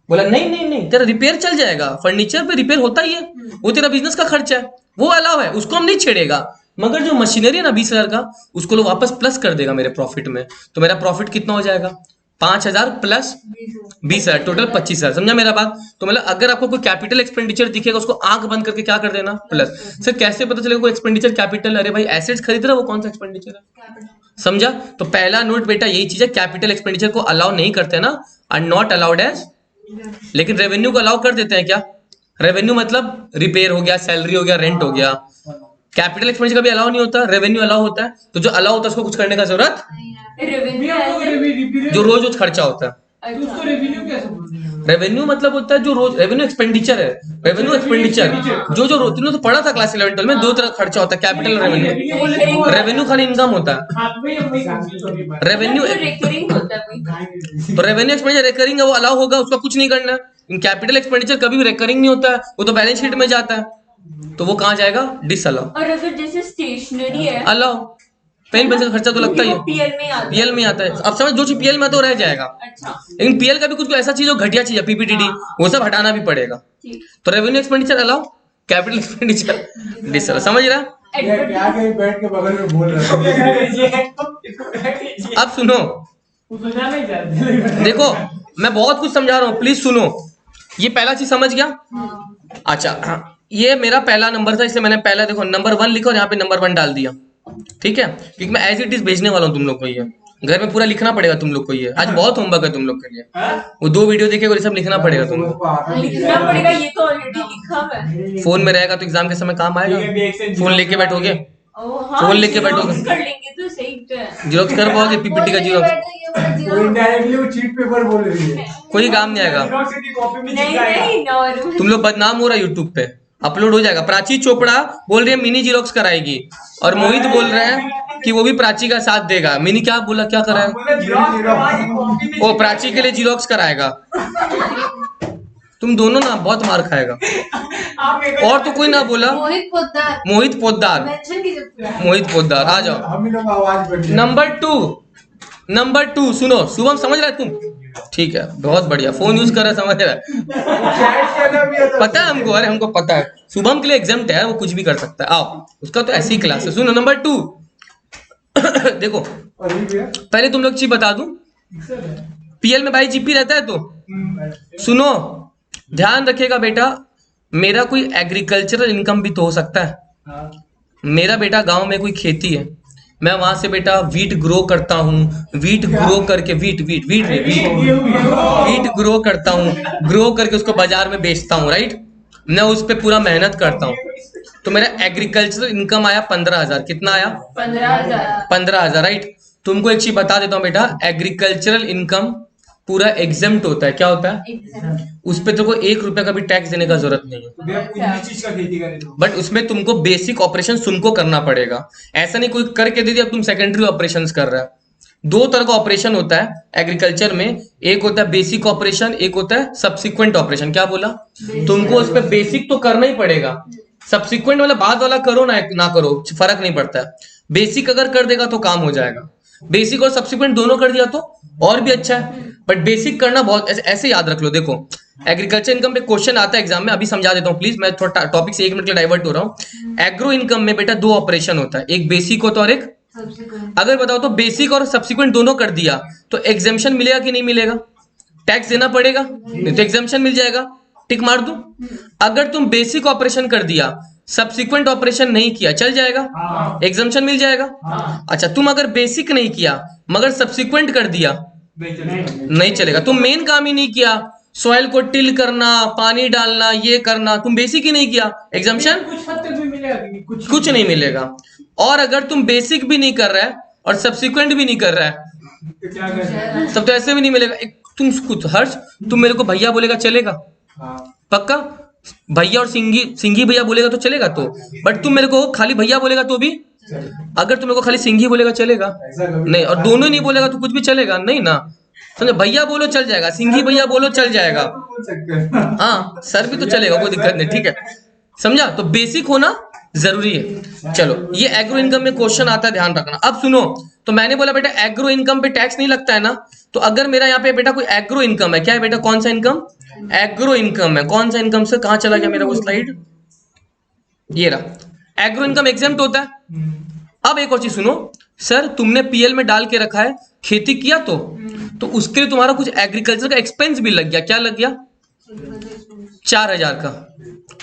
बोला नहीं नहीं नहीं तेरा रिपेयर चल जाएगा, फर्नीचर पे रिपेयर होता ही है, वो तेरा बिजनेस का खर्चा है, वो अलाउ है, उसको हम नहीं छेड़ेगा। मगर जो मशीनरी है ना 20,000 का, उसको लोग वापस प्लस कर देगा मेरे प्रॉफिट में, तो मेरा प्रॉफिट कितना हो जाएगा? 5,000 प्लस 20,000, टोटल 25,000। समझा मेरा बात? तो मतलब अगर आपको कोई कैपिटल एक्सपेंडिचर दिखेगा उसको आंख बंद करके क्या कर देना? प्लस। सर कैसे पता चलेगा कोई एक्सपेंडिचर कैपिटल? अरे भाई एसेट्स खरीद रहा है, वो कौन सा एक्सपेंडिचर है? समझा? तो पहला नोट बेटा यही चीज है, कैपिटल एक्सपेंडिचर को अलाउ नहीं करते ना, आर नॉट अलाउड एज, लेकिन रेवेन्यू को अलाउ कर देते हैं। क्या रेवेन्यू मतलब? रिपेयर हो गया, सैलरी हो गया, रेंट हो गया। कैपिटल एक्सपेंडिचर कभी अलाउ नहीं होता, रेवेन्यू अलाउ होता है, तो जो अलाउ होता है उसको कुछ करने का जरूरत, रेवेन्यू भैया हम लोग ऐसे रिपेयर जो रोज खर्चा होता है तो उसको रेवेन्यू कैसे बोलते हैं? रेवेन्यू मतलब होता है जो रोज रेवेन्यू एक्सपेंडिचर है, रेवेन्यू एक्सपेंडिचर जो जो तुमने तो पढ़ा था क्लास 11 में, दो तरह का खर्चा होता है, कैपिटल और रेवेन्यू। रेवेन्यू खाली इनकम होता है, हाँ तो वही कंफ्यूज रेवेन्यू रिकरिंग होता है कोई। तो रेवेन्यू एक्सपेंडिचर रिकरिंग है, वो अलाउ होगा, उसका कुछ नहीं करना है। कैपिटल एक्सपेंडिचर कभी भी रिकरिंग नहीं होता है, वो तो बैलेंस शीट में जाता है, तो वो कहाँ जाएगा? डिसअलाउ। और अगर जैसे स्टेशनरी है अलाउ, पेन पेंसिल का खर्चा तो लगता ही है, पीएल में आता है। पीएल में आता है। अब समझ, जो चीज पीएल में तो रह जाएगा, अच्छा लेकिन पीएल का भी कुछ ऐसा चीज जो घटिया चीज है, पीपीटीडी, वो सब हटाना भी पड़ेगा। ठीक। तो revenue expenditure allow, capital expenditure disallow. समझ रहा? क्या कहीं बैठ के बगल में बोल रहा है। अब सुनो, सुना नहीं चाहते। देखो मैं बहुत कुछ समझा रहा हूँ, प्लीज सुनो। ये पहला चीज समझ गया? अच्छा हाँ, ये मेरा पहला नंबर था, इसलिए मैंने पहला देखो नंबर 1 लिखा और यहाँ पे नंबर 1 डाल दिया, ठीक है? क्योंकि मैं एज इट इज भेजने वाला हूँ तुम लोग को, ये घर में पूरा लिखना पड़ेगा तुम लोग को, ये आज बहुत होमवर्क है तुम लोग के लिए। वो 2 वीडियो देखे और ये सब लिखना पड़ेगा तुम लोग। लिखना पड़ेगा, ये तो ऑलरेडी लिखा हुआ है। फोन में रहेगा तो एग्जाम के समय काम आएगा, फोन लेके बैठोगे, ओ हाँ, फोन लेके बैठोगे, Xerox कर लेंगे तो सही है। जीरोक्स कर पाओगे, पीपीटी का जीरोक्स, इनडायरेक्टली वो चीट पेपर बोल रही है। कोई काम नहीं आएगा। नहीं नहीं नॉर्मल। तुम लोग बदनाम हो रहा है यूट्यूब पे, अपलोड हो जाएगा। प्राची चोपड़ा बोल रही है मिनी जीरोक्स कराएगी, और मोहित बोल रहे हैं कि वो भी प्राची का साथ देगा। मिनी क्या बोला, क्या करा है? ओ प्राची के लिए जीरोक्स कराएगा। तुम दोनों ना बहुत मार खाएगा। और तो कोई ना बोला। मोहित पोद्दार, मोहित पोद्दार, मेंशन कीजिए पूरा। मोहित पोद्दार आ जाओ। हम ही लोग आवाज बढ़ नंबर 2 सुनो, शुभम समझ रहा है तुम? ठीक है, बहुत बढ़िया, फोन यूज कर रहा है, समझ रहा है, पता है हमको, अरे हमको पता है। शुभम के लिए एग्जाम्प्ट है, वो कुछ भी कर सकता है। आओ, उसका तो ऐसी क्लास है। सुनो नंबर 2 देखो पहले तुम लोग चीज बता दूं, पीएल में भाई जीपी रहता है, तो सुनो ध्यान रखिएगा बेटा, मेरा कोई एग्रीकल्चरल इनकम भी तो हो सकता है। मेरा बेटा गांव में कोई खेती है, मैं वहां से बेटा वीट ग्रो करता हूँ, वीट ग्रो करके वीट ग्रो करता हूँ, ग्रो करके उसको बाजार में बेचता हूँ, राइट? मैं उस पर पूरा मेहनत करता हूँ, तो मेरा एग्रीकल्चरल इनकम आया 15,000। कितना आया? 15,000। 15,000, राइट? तुमको एक चीज बता देता हूँ बेटा, एग्रीकल्चरल इनकम पूरा एग्जेम्प्ट होता है। क्या होता है? उस पे तुमको 1 रुपया का भी टैक्स देने का जरूरत नहीं है, चीज का खेती करे तो। बट उसमें तुमको बेसिक ऑपरेशन तुमको करना पड़ेगा। ऐसा नहीं कोई करके दे दिया तुम सेकेंडरी ऑपरेशंस कर रहा है। 2 तरह का ऑपरेशन होता है एग्रीकल्चर में, एक होता है बेसिक ऑपरेशन, एक होता है सब्सिक्वेंट ऑपरेशन। क्या बोला? तुमको उस पर बेसिक तो करना ही पड़ेगा, सब्सिक्वेंट वाला बाद वाला करो ना करो फर्क नहीं पड़ता है। बेसिक अगर कर देगा तो काम हो जाएगा, बेसिक और सब्सिक्वेंट दोनों कर दिया तो और भी अच्छा है, बट बेसिक करना बहुत ऐसे याद रख लो। देखो एग्रीकल्चर इनकम पे क्वेश्चन आता है एग्जाम में, अभी समझा देता हूँ प्लीज, मैं थोड़ा टॉपिक से 1 मिनट के लिए डाइवर्ट हो रहा हूँ। एग्रो इनकम में बेटा 2 ऑपरेशन होता है, एक बेसिक होता है और एक अगर बताओ तो बेसिक और सब्सिक्वेंट दोनों कर दिया तो एग्जाम्शन मिलेगा कि नहीं मिलेगा? टैक्स देना पड़ेगा, नहीं तो एग्जाम्शन मिल जाएगा, टिक मार दूं। अगर तुम बेसिक ऑपरेशन कर दिया, सब्सिक्वेंट ऑपरेशन नहीं किया, चल जाएगा, एग्जाम्शन मिल जाएगा। अच्छा तुम अगर बेसिक नहीं किया मगर सब्सिक्वेंट कर दिया, नहीं चलेगा। तुम मेन काम ही नहीं किया, सॉइल को टिल करना, पानी डालना, ये करना, तुम बेसिक ही नहीं किया, एग्जाम्शन कुछ हद तक भी मिलेगा कि कुछ नहीं मिलेगा। और अगर तुम बेसिक भी नहीं कर रहा है और सब्सिक्वेंट भी नहीं कर रहा है तो क्या करें? तब तो ऐसे भी नहीं मिलेगा। तुम कुछ हर्ष, तुम मेरे को भैया बोलेगा चलेगा? पक्का? भैया और सिंगी भैया बोलेगा तो चलेगा, तो बट तुम मेरे को खाली भैया बोलेगा तो भी, अगर तुम मेरे को खाली सिंगी बोलेगा चलेगा नहीं, और दोनों नहीं बोलेगा तो कुछ भी चलेगा नहीं ना। समझे? भैया बोलो चल जाएगा, सिंगी भैया बोलो चल जाएगा, बोल सकते हैं। हाँ सर भी तो चलेगा, कोई दिक्कत नहीं, ठीक है? समझा? तो बेसिक होना जरूरी है। चलो ये एग्रो इनकम में क्वेश्चन आता है, ध्यान रखना। अब सुनो, तो मैंने बोला बेटा एग्रो इनकम पे टैक्स नहीं लगता है ना, तो अगर मेरा यहाँ पे बेटा कोई एग्रो इनकम है, क्या है बेटा, कौन सा इनकम? एग्रो इनकम है। कौन सा इनकम से कहां चला गया मेरा वो स्लाइड? ये रहा, एग्रो इनकम एग्जेम्प्ट होता है। अब एक और चीज सुनो, सर तुमने पीएल में डाल के रखा है, खेती किया तो उसके लिए तुम्हारा कुछ एग्रीकल्चर का एक्सपेंस भी लग गया। क्या लग गया? 4,000 का।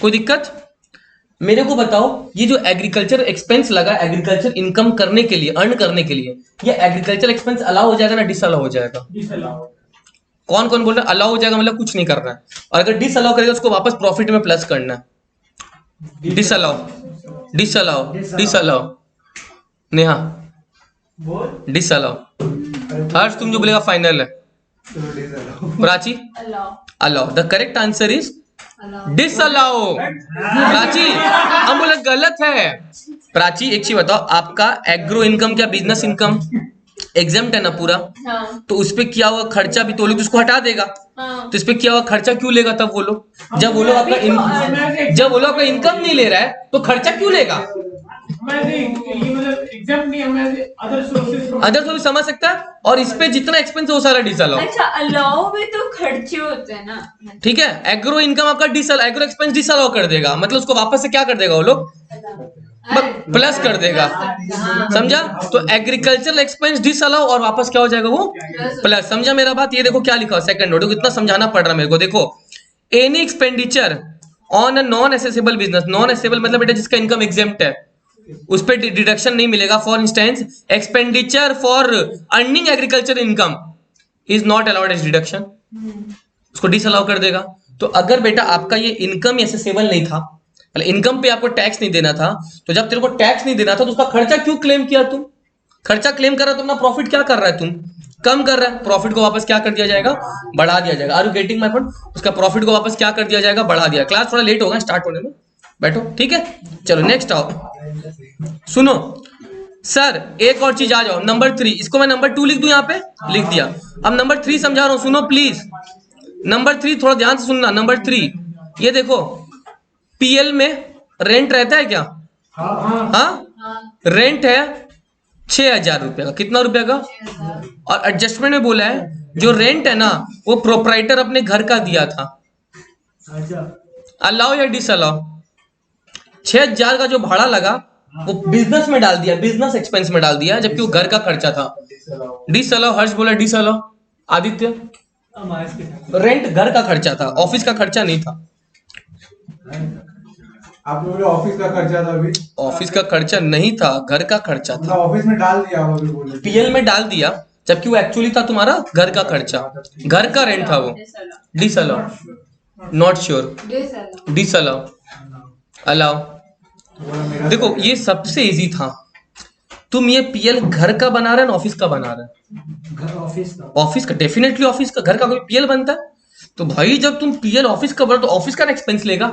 कोई दिक्कत? मेरे को बताओ, ये जो एग्रीकल्चर एक्सपेंस लगा एग्रीकल्चर इनकम करने के लिए, अर्न करने के लिए, ये एग्रीकल्चर एक्सपेंस अलाउ हो जाएगा ना डिसअलाउ हो जाएगा? कौन कौन बोल रहा है अलाउ हो जाएगा? मतलब कुछ नहीं करना है, और अगर डिसअलाउ करेगा उसको वापस प्रॉफिट में प्लस करना है। Disallow disallow disallow, Neha disallow, Harsh तुम जो बोलेगा फाइनल है। चलो disallow. Prachi allow allow, the correct answer is disallow. Prachi हम बोले गलत है। प्राची एक चीज बताओ, आपका एग्रो इनकम क्या बिजनेस इनकम एग्जाम्प्ट है ना पूरा, हाँ तो उस पे किया हुआ खर्चा भी तो लोग उसको हटा देगा, हाँ तो इस पे किया हुआ खर्चा क्यों लेगा तब वो लोग, जब वो लोग आपका इनकम नहीं ले रहा है तो खर्चा क्यों लेगा। ये मतलब एग्जाम नहीं, हमें अदर सोर्सेज अदर तो भी समझ सकता है, और इस पे जितना एक्सपेंस है वो सारा डिसअलाउ। अच्छा अलाउ में तो खर्चे होते हैं ना। ठीक है, एग्रो इनकम आपका डिसअलाउ, एग्रो एक्सपेंस डिसअलाउ कर देगा, मतलब उसको वापस से क्या कर देगा वो लोग, प्लस कर देगा, समझा। तो एग्रीकल्चरल एक्सपेंस डिसअलाउ और वापस क्या हो जाएगा वो प्लस, समझा मेरा बात। ये देखो क्या लिखा है सेकंड नोट, कितना समझाना पड़ रहा है मेरे को। देखो any expenditure on a non accessible business, non accessible मतलब बेटा जिसका इनकम एग्जेम्प्ट है, उस पर डिडक्शन नहीं मिलेगा। For instance expenditure for earning agriculture income is not allowed as deduction, उसको डिसअलाउ कर देगा। तो अगर बेटा आपका ये इनकम एसेसेबल नहीं था, मतलब इनकम पे आपको टैक्स नहीं देना था, तो जब तेरे को टैक्स नहीं देना था तो उसका खर्चा क्यों क्लेम किया तुम, खर्चा क्लेम कर रहा है तो अपना प्रॉफिट क्या कर रहा है तुम, कम कर रहा है, प्रॉफिट को वापस क्या कर दिया जाएगा, बढ़ा दिया जाएगा। Are you getting my point, उसका प्रॉफिट को वापस क्या कर दिया जाएगा, बढ़ा दिया। क्लास थोड़ा लेट होगा स्टार्ट होने में, बैठो ठीक है। चलो नेक्स्ट आओ, सुनो सर एक और चीज आ जाओ, नंबर 3, इसको मैं नंबर 2 लिख दूं, यहाँ पे लिख दिया। अब नंबर 3 समझा रहा हूं, सुनो प्लीज। नंबर 3 थोड़ा ध्यान से सुनना। नंबर 3 ये देखो, पीएल में रेंट रहता है क्या, हाँ रेंट है 6,000 रुपए का, कितना रुपया का, और एडजस्टमेंट में बोला है जो रेंट है ना वो प्रोपराइटर अपने घर का दिया था, अलाउ या डिसअलाउ। 6,000 का जो भाड़ा लगा वो बिजनेस में डाल दिया, बिजनेस एक्सपेंस में डाल दिया, जबकि वो घर का खर्चा था। डिसअलाउ, हर्ष बोला डिसअलाउ, आदित्य रेंट घर का खर्चा था, ऑफिस का खर्चा नहीं था। आप बोले ऑफिस का खर्चा था, अभी ऑफिस का खर्चा नहीं था, घर का खर्चा था, ऑफिस में डाल दिया आप अभी बोले, पीएल में डाल दिया, जबकि वो एक्चुअली था तुम्हारा घर का खर्चा, घर का रेंट था वो। Disallow, not sure, disallow, allow. देखो ये सबसे इजी था, तुम ये पीएल घर का बना रहे हो, ऑफिस का बना रहे हो, ऑफिस का, डेफिनेटली ऑफिस का, घर का कोई पीएल बनता है। तो भाई जब तुम पीएल ऑफिस का बना तो ऑफिस का एक्सपेंस लेगा,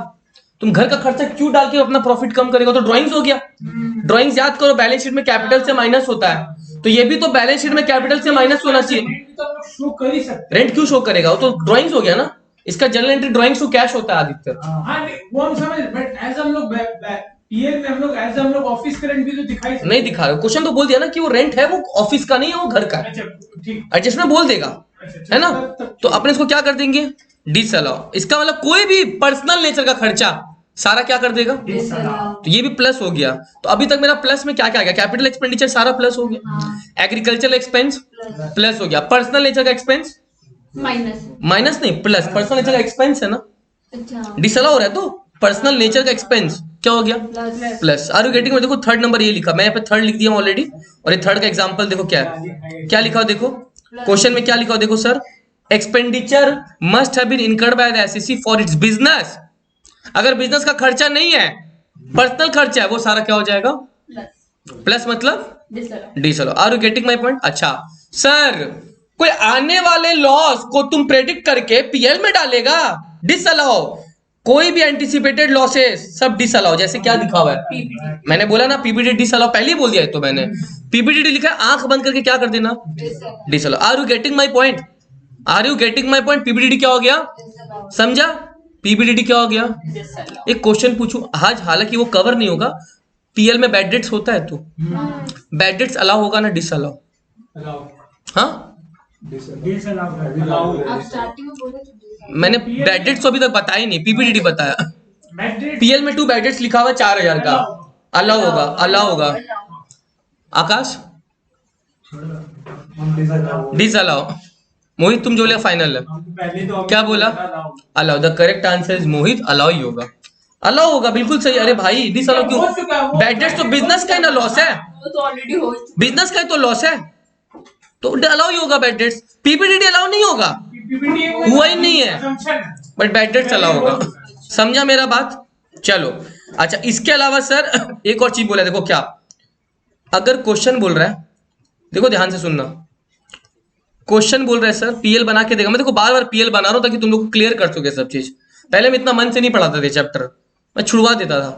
तुम घर का खर्चा क्यों डाल के अपना प्रॉफिट कम करेगा। तो ड्राइंग्स हो गया, ड्राइंग्स याद करो, बैलेंस शीट में कैपिटल से माइनस होता है, तो ये भी तो बैलेंस शीट में कैपिटल से माइनस होना चाहिए। शो कर ही सकते रेंट क्यों शो करेगा, वो तो ड्राइंग्स हो गया ना, इसका general entry drawings to cash होता है आदित्य। हैं। हाँ वो हम समझ, बट एज हम लोग पीएल में हम लोग एज हम लोग ऑफिस का रेंट भी तो दिखाई सकते नहीं दिखा रहे, क्वेश्चन तो बोल दिया ना कि वो रेंट है, वो ऑफिस का नहीं है, वो घर का है। अच्छा ठीक, एडजस्टमेंट बोल देगा, है ना। तो अपने इसको क्या कर देंगे, डिसअलाउ। इसका मतलब कोई भी पर्सनल नेचर का खर्चा सारा क्या कर देगा, तो ये भी प्लस हो गया। तो अभी तक मेरा प्लस में क्या क्या आ गया, कैपिटल एक्सपेंडिचर सारा प्लस हो गया, एग्रीकल्चरल एक्सपेंस प्लस हो गया, पर्सनल नेचर का एक्सपेंस माइनस नहीं प्लस, पर्सनल नेचर का एक्सपेंस है ना, डिसअलाउ हो रहा है तो पर्सनल नेचर का एक्सपेंस क्या हो गया, प्लस। Are you getting. देखो थर्ड नंबर ये लिखा, मैं यहाँ पे थर्ड लिख दिया ऑलरेडी, और ये थर्ड का एग्जांपल देखो क्या है, क्या लिखा हो देखो क्वेश्चन में, क्या लिखा हो देखो sir, expenditure must have been incurred by the assessee for its business. अगर बिजनेस का खर्चा नहीं है, पर्सनल खर्चा है, वो सारा क्या हो जाएगा, प्लस मतलब disallow. Are you getting my point. अच्छा सर कोई आने वाले लॉस को तुम प्रेडिक्ट करके पीएल में डालेगा, डिसअलाउ। कोई भी एंटिसिपेटेड लॉसेस सब डिसअलाउ, जैसे क्या लिखा हुआ है, मैंने बोला ना पीबीडी डिसअलाउ, पहले ही बोल दिया है तो मैंने, पीबीडी लिखा है आंख बंद करके क्या कर देना, disallow. Are you getting my point, are you getting my point. PBD क्या हो गया, समझा, पीबीडी क्या हो गया। एक क्वेश्चन पूछूं आज, हालांकि वो कवर नहीं होगा, पीएल में बैड डेट्स होता है, तो बैड डेट्स अलाउ होगा ना डिसअलाउ, हाँ मैंने बैड डेट्स तो अभी तक बताया नहीं, पीपीडी बताया। पीएल में 2 बैड डेट्स लिखा हुआ 4,000 का, अलाउ होगा, अलाउ होगा। आकाश डिसअलाउ। मोहित तुम जो लिया फाइनल है, क्या बोला, allow. The correct answer is Mohit, allow ही होगा, अलाउ होगा, बिल्कुल सही। अरे भाई डिसअलाउ क्यों, बैड डेट्स तो बिजनेस का ही ना लॉस है, बिजनेस का ही तो लॉस है, तो अलाउ ही होगा बैड डेट्स। पीपीडी अलाउ नहीं होगा, हुआ ही नहीं है, बट बैड डेट्स अलाउ होगा, समझा मेरा बात। चलो अच्छा, इसके अलावा सर एक और चीज बोला, देखो क्या, अगर क्वेश्चन बोल रहा है, देखो ध्यान से सुनना, क्वेश्चन बोल रहे हैं सर पीएल बना के देगा। मैं देखो बार बार पीएल बना रहा हूँ ताकि तुम लोग को क्लियर कर सके सब चीज। पहले मैं इतना मन से नहीं पढ़ाता था चैप्टर, मैं छुड़वा देता था,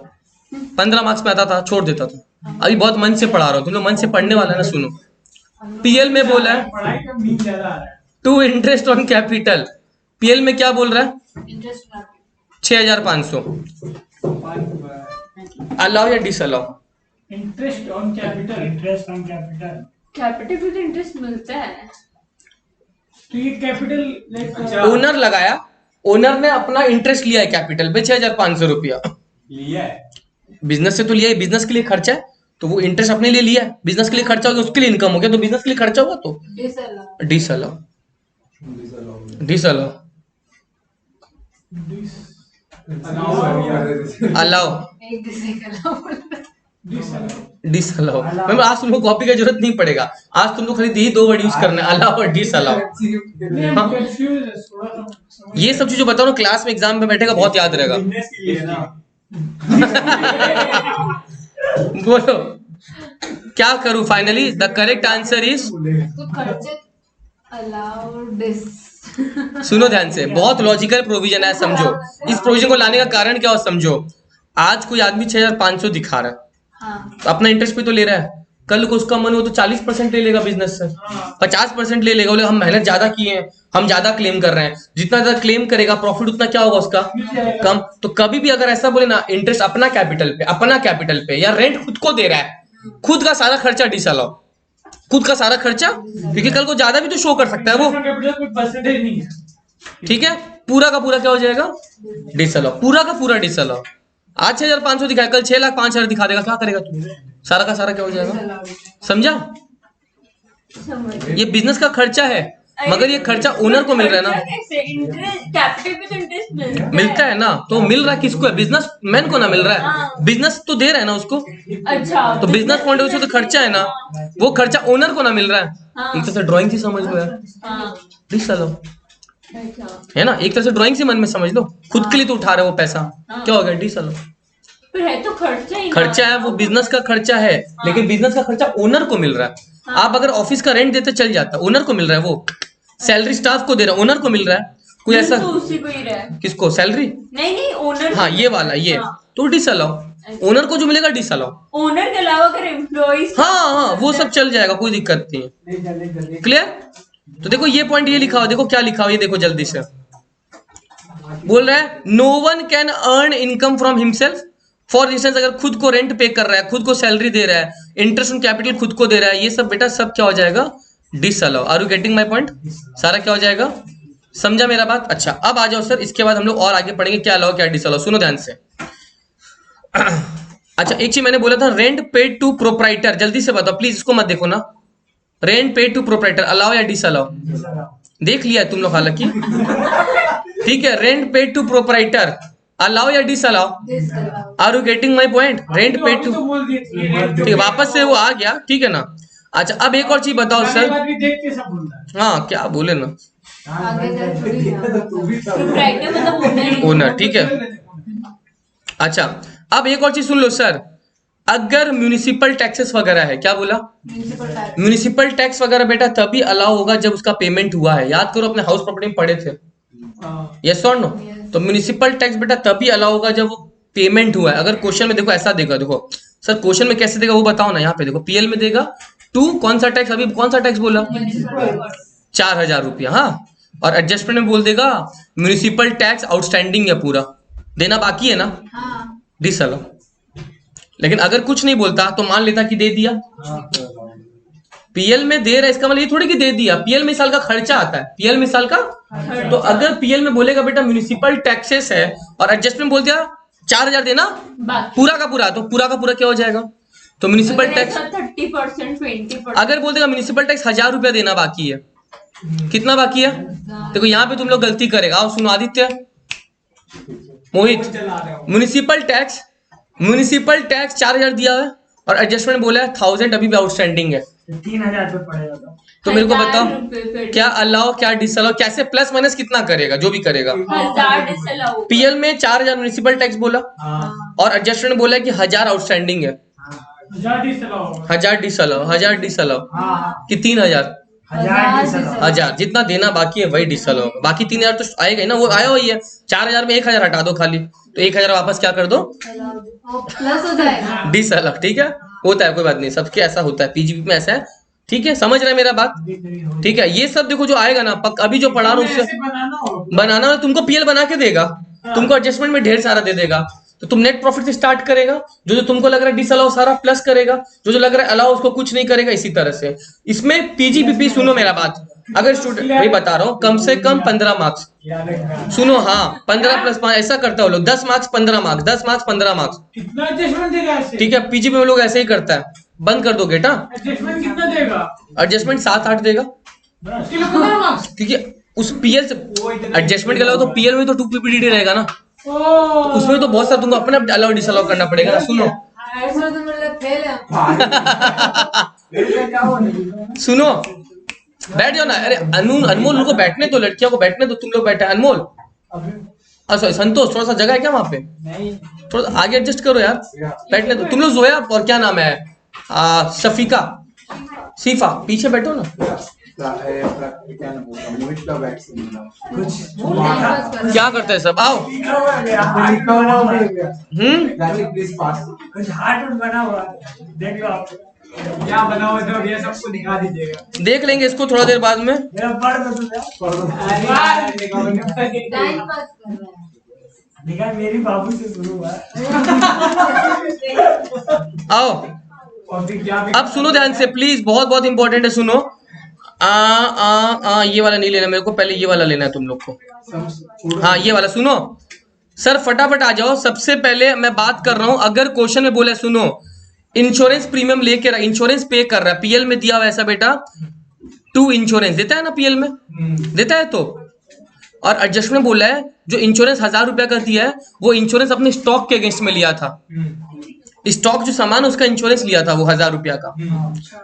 15 मार्क्स में आता था छोड़ देता था। अभी बहुत मन से पढ़ा रहा हूँ, तुम लोग मन से पढ़ने वाला है ना। सुनो पीएल में बोला है पढ़ाई का नींद ज्यादा आ रहा है। Two interest on capital. PL में क्या बोल रहा है? इंटरेस्ट 6500। अलाउ या disallow? Interest on capital, interest on capital. Capital पे तो इंटरेस्ट मिलता है। तो ये कैपिटल लाइक ओनर लगाया, ओनर ने अपना इंटरेस्ट लिया है कैपिटल पे 6500 रुपया लिया है। बिजनेस से तो लिया है, बिजनेस के लिए खर्चा है तो वो इंटरेस्ट अपने लिए लिया है। बिजनेस के लिए खर्चा हो गया, उसके लिए इनकम हो गया, तो बिजनेस के लिए खर्चा होगा तो डिसअलाउ। Disallow allow disallow. मैं आज तुम लोग कॉपी का जरूरत नहीं पड़ेगा, आज तुम लोग खाली यही 2 वर्ड यूज करना है, अलाउ और डिसअलाउ। हाँ। कंफ्यूज है थोड़ा सा। ये सब चीजों बताओ ना, क्लास में एग्जाम में बैठेगा बहुत याद रहेगा। बिजनेस के लिए ना। बोलो क्या करूं? Finally the correct answer is, तो खर्चे अलाउड दिस। सुनो ध्यान से, बहुत लॉजिकल प्रोविजन है, समझो। इस प्रोविजन को लाने का कारण क्या हो समझो। आज कोई आदमी 6500 दिखा रहा है, हाँ तो अपना इंटरेस्ट पे तो ले रहा है, कल को उसका मन हो तो 40% ले लेगा बिजनेस से, 50% ले लेगा। बोले हम मेहनत ज्यादा किए हैं, हम ज्यादा क्लेम कर रहे हैं, जितना ज्यादा क्लेम करेगा प्रॉफिट उतना क्या होगा उसका कम। तो कभी भी अगर ऐसा बोले ना इंटरेस्ट अपना कैपिटल पे या रेंट खुद को दे रहा है, खुद का सारा खर्चा डिसअलाउ, खुद का सारा खर्चा, क्योंकि कल को ज्यादा भी तो शो कर सकता है वो, कैपिटल कोई परसेंटेज नहीं है। ठीक है। पूरा का पूरा क्या हो जाएगा? डिसअलाउ, पूरा का पूरा डिसअलाउ। आज 6500 दिखाया, कल 6,05,000 दिखा देगा, क्या करेगा तू? सारा का सारा क्या हो जाएगा? समझा? ये बिजनेस का खर्चा है, मगर ये खर्चा ओनर को मिल रहा है ना, कैपिटल पे तो इंटरेस्ट मिलता है ना। तो मिल रहा है किसको है? बिजनेस मैन को ना मिल रहा है, बिजनेस तो दे रहा है ना उसको। अच्छा तो बिजनेस पॉइंट ऑफ व्यू से तो खर्चा है ना, वो खर्चा ओनर को ना मिल रहा है। एक तरह से ड्राइंग से समझ लो यार, हाँ डिसअलाउ अच्छा है ना, एक तरह से ड्राइंग से मन में समझ लो, खुद के लिए तो उठा रहे हो वो पैसा, क्या हो गया? डिसअलाउ। पर है तो खर्चा ही ना। खर्चा है, वो बिजनेस का खर्चा है, लेकिन बिजनेस का खर्चा ओनर को मिल रहा है। आप अगर ऑफिस का रेंट देते चल जाता, ओनर को मिल रहा है, वो सैलरी स्टाफ को दे रहा है, ओनर को मिल रहा है। कोई मिल ऐसा तो उसी को ही रहा है। किसको? सैलरी? नहीं ओनर। हाँ ये वाला, ये तो डिसअलाउ। ओनर को जो मिलेगा डिसअलाउ। ओनर के अलावा अगर एम्प्लॉइज। हाँ वो सब चल जाएगा, कोई दिक्कत नहीं है। क्लियर? तो देखो ये पॉइंट ये लिखा हुआ, देखो क्या लिखा हुआ, ये देखो जल्दी से। बोल रहा है no one can earn income from himself. For instance अगर खुद को रेंट पे कर रहा है, खुद को सैलरी दे रहा है, इंटरेस्ट ऑन कैपिटल खुद को दे रहा है, ये सब बेटा सब क्या हो जाएगा? Disallow. Are you getting my point? सारा क्या हो जाएगा? समझा मेरा बात? अच्छा अब आ जाओ सर, इसके बाद हम लोग और आगे पढ़ेंगे क्या अलाउ क्या डिसअलाउ। सुनो ध्यान से। अच्छा एक चीज मैंने बोला था, रेंट पेड टू प्रोप्राइटर, जल्दी से बताओ प्लीज, इसको मत देखो ना। Rent paid to proprietor allow या डिसअलाउ? देख लिया है तुम लोग हालांकि, ठीक है। Rent paid to proprietor allow या disallow? Are you getting my point? Rent paid to, तो बोल दिए ठीक है, वापस से वो आ गया, ठीक है ना। अच्छा अब एक और चीज बताओ सर। भी देख के सब बोलता है। हाँ क्या बोले ना, आगे जाके प्रोप्राइटर मतलब ओनर। ओनर, ठीक है। अच्छा अब एक और चीज सुन लो सर, अगर म्यूनिसिपल टैक्सेस वगैरह है, क्या बोला? म्यूनिसिपल टैक्स वगैरह बेटा तभी अलाउ होगा जब उसका पेमेंट हुआ है। याद करो अपने हाउस प्रॉपर्टी में पढ़े थे, यस और नो? तो म्यूनिसिपल टैक्स बेटा तभी अलाउ होगा जब वो पेमेंट हुआ है। अगर क्वेश्चन में देखो ऐसा देगा, देखो सर क्वेश्चन में कैसे देगा वो बताओ ना। यहाँ पे देखो पीएल में देगा टू कौन सा टैक्स, अभी कौन सा टैक्स बोला? 4000 रुपया, हाँ। और एडजस्टमेंट में बोल देगा म्यूनिसिपल टैक्स आउटस्टैंडिंग है, पूरा देना बाकी है ना, डिसअलाउ। लेकिन अगर कुछ नहीं बोलता तो मान लेता कि दे दिया। पीएल में दे रहा है इसका मतलब ये थोड़ी कि दे दिया, पीएल में साल का खर्चा आता है, पीएल में साल का। तो अगर पीएल में बोलेगा बेटा म्यूनिसिपल टैक्सेस है और एडजस्टमेंट बोल दिया 4000 देना पूरा का पूरा, तो पूरा का पूरा क्या हो जाएगा? तो म्यूनिसिपल टैक्स 30% 20%। अगर बोल देगा म्यूनिसिपल टैक्स 1000 रुपया देना बाकी है, कितना बाकी है? देखो यहाँ पे तुम लोग गलती करेगा। आओ सुनो आदित्य, मोहित, म्यूनिसिपल टैक्स 4000 दिया है और एडजस्टमेंट बोला है 1000 अभी भी आउटस्टैंडिंग है, 3000 रुपये पड़ेगा। तो मेरे को बताओ 1000 रुपए फिर। क्या अलाउ क्या डिसअलाउ, कैसे प्लस माइनस कितना करेगा जो भी करेगा। 1000 डिसअलाउ। पीएल में 4000 म्यूनिसिपल टैक्स बोला और एडजस्टमेंट बोला कि 1000 आउटस्टैंडिंग है, 1000 डिसअलाउ कि 3000, 1000 जितना देना बाकी है वही डिसल होगा, बाकी 3000 तो आएगा ही ना, वो आया वही है। 4000 में 1000 हटा दो खाली, तो 1000 वापस क्या कर दो, प्लस हो जाएगा। डिसल। ठीक है, होता है, कोई बात नहीं, सबके ऐसा होता है, पीजीपी में ऐसा है। ठीक है, समझ रहे हैं मेरा बात? ठीक है, ये सब देखो जो आएगा ना, अभी जो पढ़ा रहा हूँ उससे ऐसे बनाना बनाना, तुमको पीएल बना के देगा, तुमको एडजस्टमेंट में ढेर सारा दे देगा, तो तुम नेट प्रॉफिट से स्टार्ट करेगा, जो जो तुमको लग रहा है डिसअलाउ सारा प्लस करेगा, जो जो लग रहा है अलाउ उसको कुछ नहीं करेगा, इसी तरह से। इसमें पीजीपीपी, सुनो मेरा बात, अगर स्टूडेंट, वही बता रहा हूँ, कम से कम 15 मार्क्स, सुनो, हाँ 15 + 5 ऐसा करता है वो लोग, 10 मार्क्स 15 मार्क्स, 10 मार्क्स 15 मार्क्स। कितना एडजस्टमेंट देगा ऐसे? ठीक है, पीजीपी में लोग ऐसे ही करता है, बंद कर दो बेटा। एडजस्टमेंट कितना देगा? एडजस्टमेंट 7-8 देगा, उसके लिए 15 मार्क्स। क्योंकि उस पीएल से एडजस्टमेंट के अलावा तो पीएल में तो 2 पीपीडीडी रहेगा ना, तो उसमें तो बहुत सारा तुमको अपने अलाउ डिसअलाउ करना पड़ेगा ना। सुनो ऐसा तो मतलब फेल है। सुनो, बैठ जाओ ना, अरे अनमोल को बैठने दो, लड़कियों को बैठने दो, तुम लोग बैठे, अनमोल, सॉरी संतोष, थोड़ा सा जगह है क्या वहाँ पे? थोड़ा आगे एडजस्ट करो यार, बैठने दो तुम लोग। जोया और क्या नाम है, शफीका, सीफा, पीछे बैठो ना। क्या करते हैं सब, आओ। कुछ हार्ट बना हुआ है, देख लो आप क्या बना हुआ था ये सबको दिखा दीजिएगा। देख लेंगे इसको थोड़ा देर बाद में। मेरा पढ़ दो तुझे, टाइम पास कर रहा है। निकाल, मेरी बाबू से शुरू हुआ है। आओ, अब सुनो ध्यान से प्लीज, बहुत बहुत इंपॉर्टेंट है, सुनो। ये वाला नहीं लेना मेरे को, पहले ये वाला लेना है तुम लोग को। हाँ ये वाला सुनो सर, फटाफट आ जाओ। सबसे पहले मैं बात कर रहा हूं, अगर क्वेश्चन में बोले सुनो, इंश्योरेंस प्रीमियम लेके रहा, इंश्योरेंस पे कर रहा है, पीएल में दिया हुआ ऐसा बेटा, 2 इंश्योरेंस देता है ना पीएल में, देता है तो, और एडजस्टमेंट बोला है जो इंश्योरेंस 1000 रुपया का दिया है, वो इंश्योरेंस अपने स्टॉक के अगेंस्ट में लिया था, स्टॉक जो सामान उसका इंश्योरेंस लिया था वो 1000 रुपया का।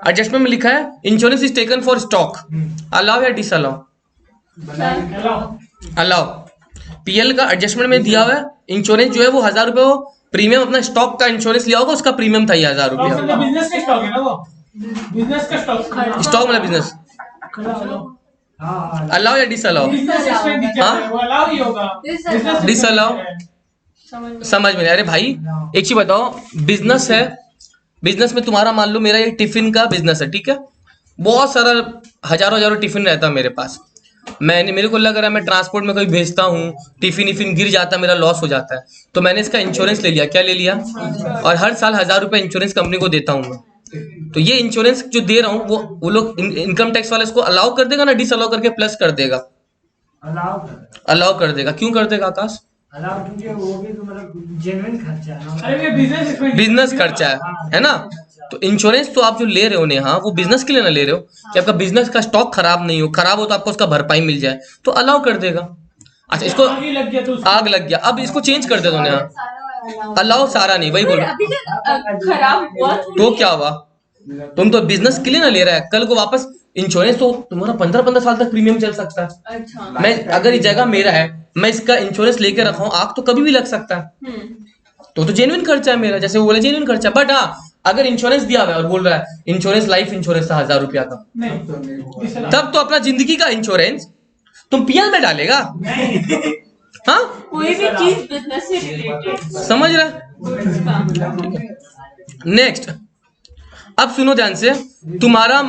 एडजस्टमेंट में लिखा है insurance is taken for stock, allow या डिसअलाउ? अलाउ। पीएल का एडजस्टमेंट में दिया हुआ है, इंश्योरेंस जो है वो 1000 रुपये, वो प्रीमियम अपना स्टॉक का इंश्योरेंस लिया होगा, उसका प्रीमियम था ये 1000 रुपया। बिजनेस का स्टॉक है ना वो, बिजनेस का स्टॉक। स्टॉक मतलब बिजनेस, अलाउ या डिसअलाउ? वो अलाउ ही होगा, डिसअलाउ समझ में नहीं। अरे भाई एक चीज बताओ, बिजनेस है, बिजनेस में तुम्हारा मान लो मेरा ये टिफिन का बिजनेस है, ठीक है, बहुत सारा हजारों टिफिन रहता है मेरे पास, मेरे को लग रहा है मैं ट्रांसपोर्ट में कभी भेजता हूँ, टिफिन गिर जाता है, मेरा लॉस हो जाता है, तो मैंने इसका इंश्योरेंस ले लिया। क्या ले लिया? और हर साल 1000 रुपये इंश्योरेंस कंपनी को देता हूँ मैं। तो ये इंश्योरेंस जो दे रहा हूँ वो लोग इनकम टैक्स वाले इसको अलाउ कर देगा ना, डिसअलाउ करके प्लस कर देगा? अलाउ कर देगा। क्यों कर देगा आकाश? अलाउ, क्योंकि वो भी तो मतलब जेन्युइन खर्चा है। अरे ये बिजनेस खर्चा है ना? तो इंश्योरेंस तो आप जो ले रहे हो नेहा, वो बिजनेस के लिए ना ले रहे हो कि आपका बिजनेस का स्टॉक खराब नहीं हो, खराब हो तो आपको उसका भरपाई मिल जाए, तो अलाउ कर देगा। अच्छा, इसको आग लग गया, अब इसको चेंज कर दे दो नेहा, अलाउ सारा नहीं, वही बोलो। अभी तक खराब हुआ तो क्या हुआ? तुम तो बिजनेस के लिए ना ले रहा है, कल को वापस इंश्योरेंस तो तुम्हारा 15-15 साल तक प्रीमियम चल सकता है। अच्छा, मैं अगर ये जगह मेरा है, मैं इसका इंश्योरेंस लेके रखा हूँ, आग तो कभी भी लग सकता है, तो जेन्युइन खर्चा है मेरा, जैसे वो बोले जेन्युइन खर्चा। बट हाँ, अगर इंश्योरेंस दिया हुआ है और बोल रहा है इंश्योरेंस लाइफ इंश्योरेंस था 1000 रुपया का, तब तो अपना जिंदगी का इंश्योरेंस तुम पीएल में डालेगा। हाँ, कोई भी चीज बिजनेस से रिलेटेड समझ रहा है? नेक्स्ट, अब सुनो ध्यान से, तुम्हारा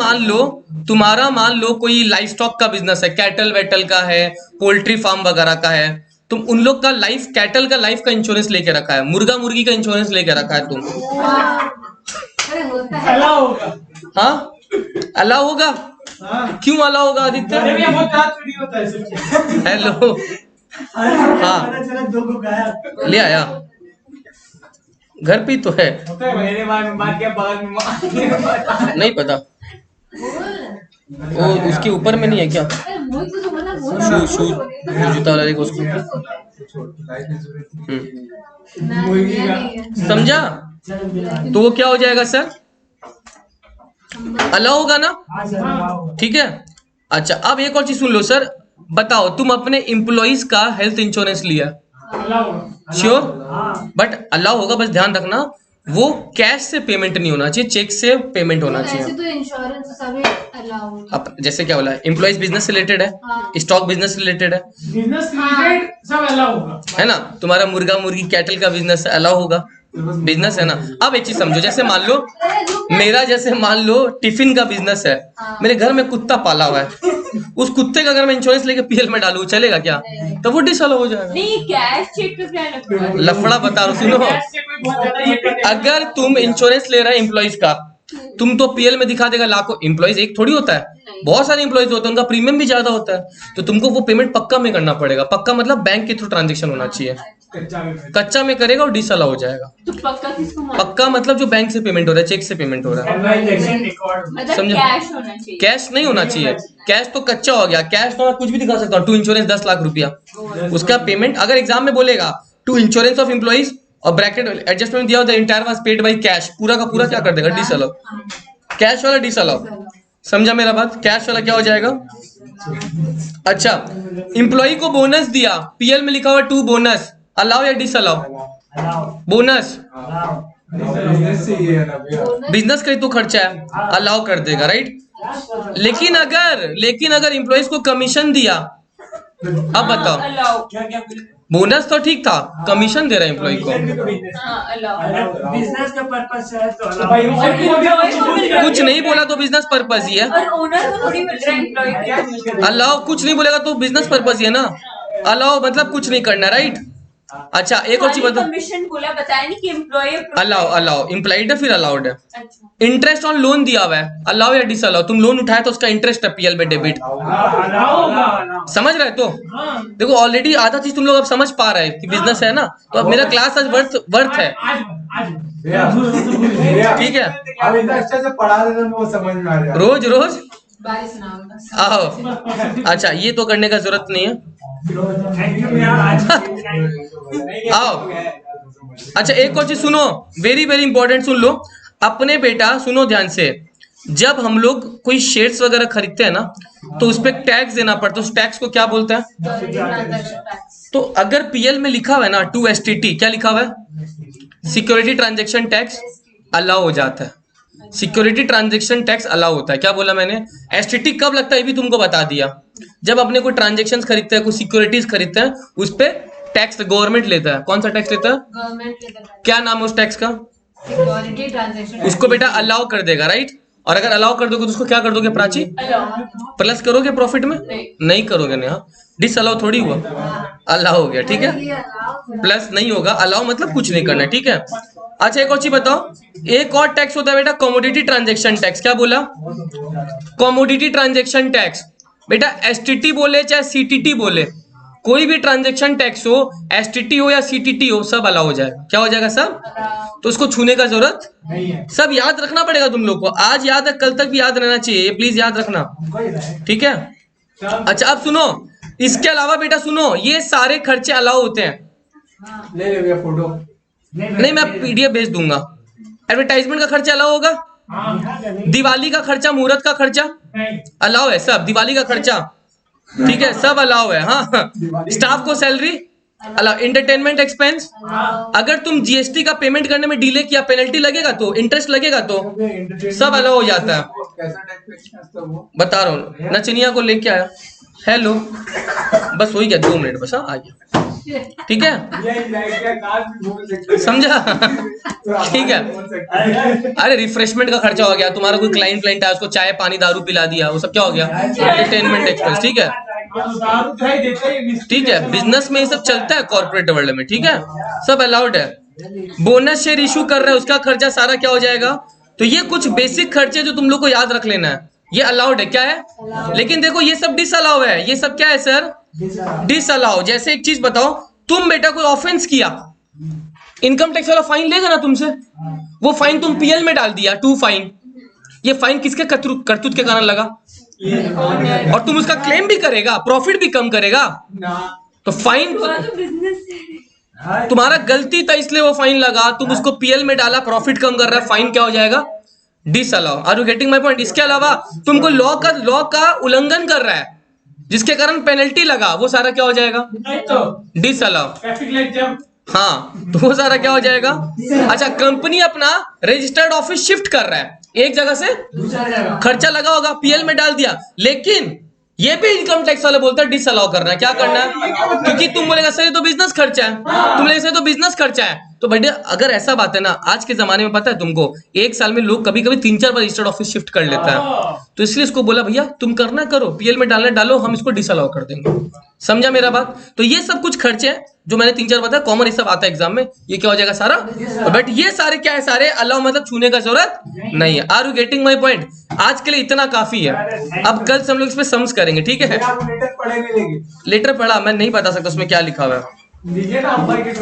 मान लो कोई लाइफ स्टॉक का बिजनेस है, कैटल वेटल का है, पोल्ट्री फार्म वगैरह का है, तुम उन लोग का लाइफ, कैटल का लाइफ का इंश्योरेंस लेके रखा है, मुर्गा मुर्गी का इंश्योरेंस लेके रखा है तुम। अरे होता है। अलाउ होगा। हाँ, अलाउ होगा। क्यों अलाउ होगा आदित्य? हेलो, हाँ ले आया, घर पे तो है, मेरे मार के बगल में नहीं पता वो उसके ऊपर में नहीं है क्या? अरे मुझे तो समझना बोल शू जूता वाला देखो उसको। समझा? तो वो क्या हो जाएगा सर? अलाउ होगा ना? ठीक है। अच्छा, अब एक और चीज सुन लो सर, बताओ तुम अपने एम्प्लॉइज का हेल्थ इंश्योरेंस लिया? श्योर? बट अलाउ होगा, बस ध्यान रखना वो कैश से पेमेंट नहीं होना चाहिए, चेक से पेमेंट होना ऐसे चाहिए। तो इंश्योरेंस सभी अलाउ है। अब जैसे क्या बोला, एम्प्लॉइज बिजनेस रिलेटेड है, हाँ। स्टॉक बिजनेस रिलेटेड है बिजनेस रिलेटेड सब अलाउ होगा। है ना, तुम्हारा मुर्गा मुर्गी कैटल का बिजनेस अलाउ होगा, बिजनेस है ना। अब एक चीज समझो, जैसे मान लो मेरा, जैसे मान लो टिफिन का बिजनेस है, मेरे घर में कुत्ता पाला हुआ है, उस कुत्ते का अगर मैं इंश्योरेंस लेके पीएल में डालू चलेगा क्या? तो वो डिसअलाउ हो जाएगा। नहीं, कैश चेक का क्या लगता है? लफड़ा बता रहा हूँ, सुनो, कैश से कोई बहुत ज्यादा ये करने- अगर तुम इंश्योरेंस ले रहा है एम्प्लॉइज का, तुम तो पीएल में दिखा देगा लाखों एम्प्लॉइज, एक थोड़ी होता है, बहुत सारे एम्प्लॉइज होते हैं, उनका प्रीमियम भी ज्यादा होता है, तो तुमको वो पेमेंट पक्का में करना पड़ेगा। पक्का मतलब बैंक के थ्रू ट्रांजेक्शन होना चाहिए, कच्चा में। कच्चा में करेगा और डिसअलाउ हो जाएगा। तो पक्का किसको मानते पक्का मतलब जो बैंक से पेमेंट हो रहा है, चेक से पेमेंट हो रहा है, ट्रांजैक्शन रिकॉर्ड मतलब समझो। कैश होना चाहिए। कैश नहीं होना चाहिए। कैश तो कच्चा हो गया, कैश तो मैं कुछ भी दिखा सकता हूँ, टू इंश्योरेंस 10 लाख रुपया, उसका पेमेंट अगर एग्जाम में बोलेगा टू इंश्योरेंस ऑफ एम्प्लॉइज और ब्रैकेट एडजस्टमेंट दिया, the entire was paid by cash, पूरा का पूरा क्या कर देगा? डिसअलाउ। कैश वाला डिसअलाउ, समझा मेरा बात? कैश वाला क्या हो जाएगा? अच्छा, एम्प्लॉय को बोनस दिया, पीएल में लिखा हुआ 2 बोनस, अलाउ या disallow? Allow bonus allow business से ये है ना भैया। बिजनेस का ही तो खर्चा है, अलाउ कर देगा, राइट। लेकिन अगर एम्प्लॉइज को कमीशन दिया, अब बताओ, अलाउ। क्या क्या बोनस तो ठीक था, कमीशन दे रहा है एम्प्लॉय को, हाँ, अलाउ। बिजनेस का पर्पस है तो तो भाई अलाउ। और कोई भी कुछ नहीं बोला तो बिजनेस पर्पज ही है। और ओनर को थोड़ी मिल रहा है एम्प्लॉय को। अलाउ कुछ नहीं बोलेगा तो बिजनेस पर्पज ही है ना। अलाउ मतलब कुछ नहीं करना, राइट। अच्छा, एक और चीज बता, कमीशन बोला, बताया नहीं कि एम्प्लॉय। अलाउ इम्प्लाइड है, फिर अलाउड है। अच्छा, इंटरेस्ट ऑन लोन दिया हुआ है, अलाउ या डिसअलाउ? तुम लोन उठाए तो उसका इंटरेस्ट है पीएल में डेबिट, अलाउ। समझ रहे तो? देखो ऑलरेडी आधा चीज तुम लोग अब समझ पा रहे हैं कि बिजनेस है ना, तो अब मेरा क्लास आज वर्थ है, आज भैया भैया, ठीक है। अब इतना अच्छे से पढ़ा देना वो समझ में आ जाए। रोज रोज बारिश ना हो। आओ। अच्छा, ये तो करने का जरूरत नहीं है, थैंक यू भैया आज आओ। अच्छा, एक और चीज सुनो, वेरी वेरी इंपॉर्टेंट, सुन लो अपने बेटा, सुनो ध्यान से। जब हम लोग कोई शेयर्स वगैरह खरीदते हैं ना, तो उस पर टैक्स देना पड़ता है, उस टैक्स को क्या बोलते हैं? तो अगर पीएल में लिखा हुआ है ना 2 STT, क्या लिखा हुआ है? सिक्योरिटी ट्रांजेक्शन टैक्स अलाउ हो जाता है, सिक्योरिटी ट्रांजेक्शन टैक्स अलाउ होता है। क्या बोला मैंने? STT कब लगता है ये भी तुमको बता दिया, जब अपने कोई ट्रांजेक्शन खरीदते हैं, कोई सिक्योरिटीज खरीदते हैं, उस पे टैक्स गवर्नमेंट लेता है। कौन सा टैक्स लेता है? गवर्नमेंट क्या नाम है उस टैक्स का? सिक्योरिटी ट्रांजैक्शन उसको बेटा अलाउ कर देगा, राइट। और अगर अलाउ कर दोगे तो उसको क्या कर दोगे प्राची? अलाउ। प्लस करोगे प्रॉफिट में? नहीं करोगे ना, डिसअलाउ थोड़ी हुआ, अलाउ हो गया, ठीक है। प्लस नहीं होगा, अलाउ मतलब कुछ नहीं करना, ठीक है। अच्छा, एक और चीज बताओ, एक और टैक्स होता है बेटा कमोडिटी ट्रांजेक्शन टैक्स। क्या बोला? Commodity transaction tax. बेटा STT बोले चाहे CTT बोले, कोई भी ट्रांजेक्शन टैक्स हो, STT हो या CTT हो, सब अलाउ हो जाएगा। क्या हो जाएगा? सब। तो उसको छूने का जरूरत नहीं है। सब याद रखना पड़ेगा तुम लोग को, आज याद है, कल तक भी याद रहना चाहिए, ये प्लीज याद रखना, ठीक है। अच्छा, अब सुनो, इसके अलावा बेटा सुनो, ये सारे खर्चे अलाउ होते हैं। ले ले भैया फोटो। नहीं, मैं PDF भेज दूंगा। एडवर्टाइजमेंट का खर्चा अलाउ होगा, हाँ, दिवाली का खर्चा, मुहूर्त का खर्चा नहीं। अलाउ है, सब। दिवाली का खर्चा, ठीक है, सब अलाउ है। हाँ, स्टाफ को सैलरी अलाउ, एंटरटेनमेंट एक्सपेंस, अगर तुम GST का पेमेंट करने में डिले किया, पेनल्टी लगेगा, तो इंटरेस्ट लगेगा, तो सब अलाउ हो जाता है। कैसा टैक्स है वो? बता रहा हूँ, नचनिया को लेके आया, हेलो, बस हो ही गया, 2 मिनट बस, हाँ आ गया, ठीक है, ये लाइट का कार्ड भी बोल सकते हैं। समझा? तो ठीक है। बोल सकते हैं। अरे रिफ्रेशमेंट का खर्चा हो गया, तुम्हारा कोई क्लाइंट आया, उसको चाय पानी दारू पिला दिया, वो सब क्या हो गया? एंटरटेनमेंट एक्सपेंस, ठीक है, दारू दिखाई देते हैं, ठीक है। बिजनेस में ये सब चलता है, कॉर्पोरेट वर्ल्ड में, ठीक है, सब अलाउड है। बोनस शेयर इशू कर रहे हैं, उसका खर्चा सारा क्या हो जाएगा? तो ये कुछ बेसिक खर्चे जो तुम लोग को याद रख लेना है, ये अलाउड है। क्या है? लेकिन देखो ये सब डिसअलाउ है, ये सब क्या है सर? डिसअलाउ। जैसे एक चीज बताओ, तुम बेटा कोई ऑफेंस किया, इनकम टैक्स वाला फाइन लेगा ना तुमसे, वो फाइन तुम पीएल में डाल दिया, 2 फाइन, ये फाइन किसके करतूत के कारण लगा? और तुम उसका क्लेम भी करेगा, प्रॉफिट भी कम करेगा, तो फाइन तो बिजनेस है। तुम्हारा गलती था इसलिए वो फाइन लगा, तुम उसको पीएल में डाला, प्रॉफिट कम कर रहा है, फाइन क्या हो जाएगा? Disallow. Are you getting my point? इसके अलावा तुमको लॉ का उल्लंघन कर रहा है, जिसके कारण पेनल्टी लगा, वो सारा क्या हो जाएगा? तो डिसअलाउ। ट्रैफिक लाइट जब हाँ, तो वो सारा क्या हो जाएगा? अच्छा, कंपनी अपना रजिस्टर्ड ऑफिस शिफ्ट कर रहा है एक जगह से, खर्चा लगा होगा पीएल में डाल दिया, लेकिन ये भी इनकम टैक्स वाले बोलते हैं डिसअलाउ करना है। क्या करना है? क्योंकि तुम बोलेगा सर ये तो बिजनेस खर्चा है, तुम बोलेगा सर ये तो बिजनेस खर्चा है। तो भैया अगर ऐसा बात है ना, आज के जमाने में पता है तुमको, एक साल में लोग कभी कभी 3-4 बार रजिस्टर्ड ऑफिस शिफ्ट कर लेता है, तो इसलिए इसको बोला भैया तुम करना करो, पीएल में डालना डालो, हम इसको डिसअलाउ कर देंगे। समझा मेरा बात? तो ये सब कुछ खर्चे हैं जो मैंने 3-4 बताया, कॉमन ये सब आता है एग्जाम में, ये क्या हो जाएगा सारा। बट ये सारे क्या है, सारे अलाउ मतलब छूने का जरूरत नहीं है। Are you getting my point? आज के लिए इतना काफी है, अब कल से हम लोग इस पे सम्स करेंगे, ठीक है? लेटर पढ़ेंगे, लेकिन लेटर पढ़ा, मैं नहीं बता सकता उसमें क्या लिखा हुआ है। लीजिए ना आप भाई के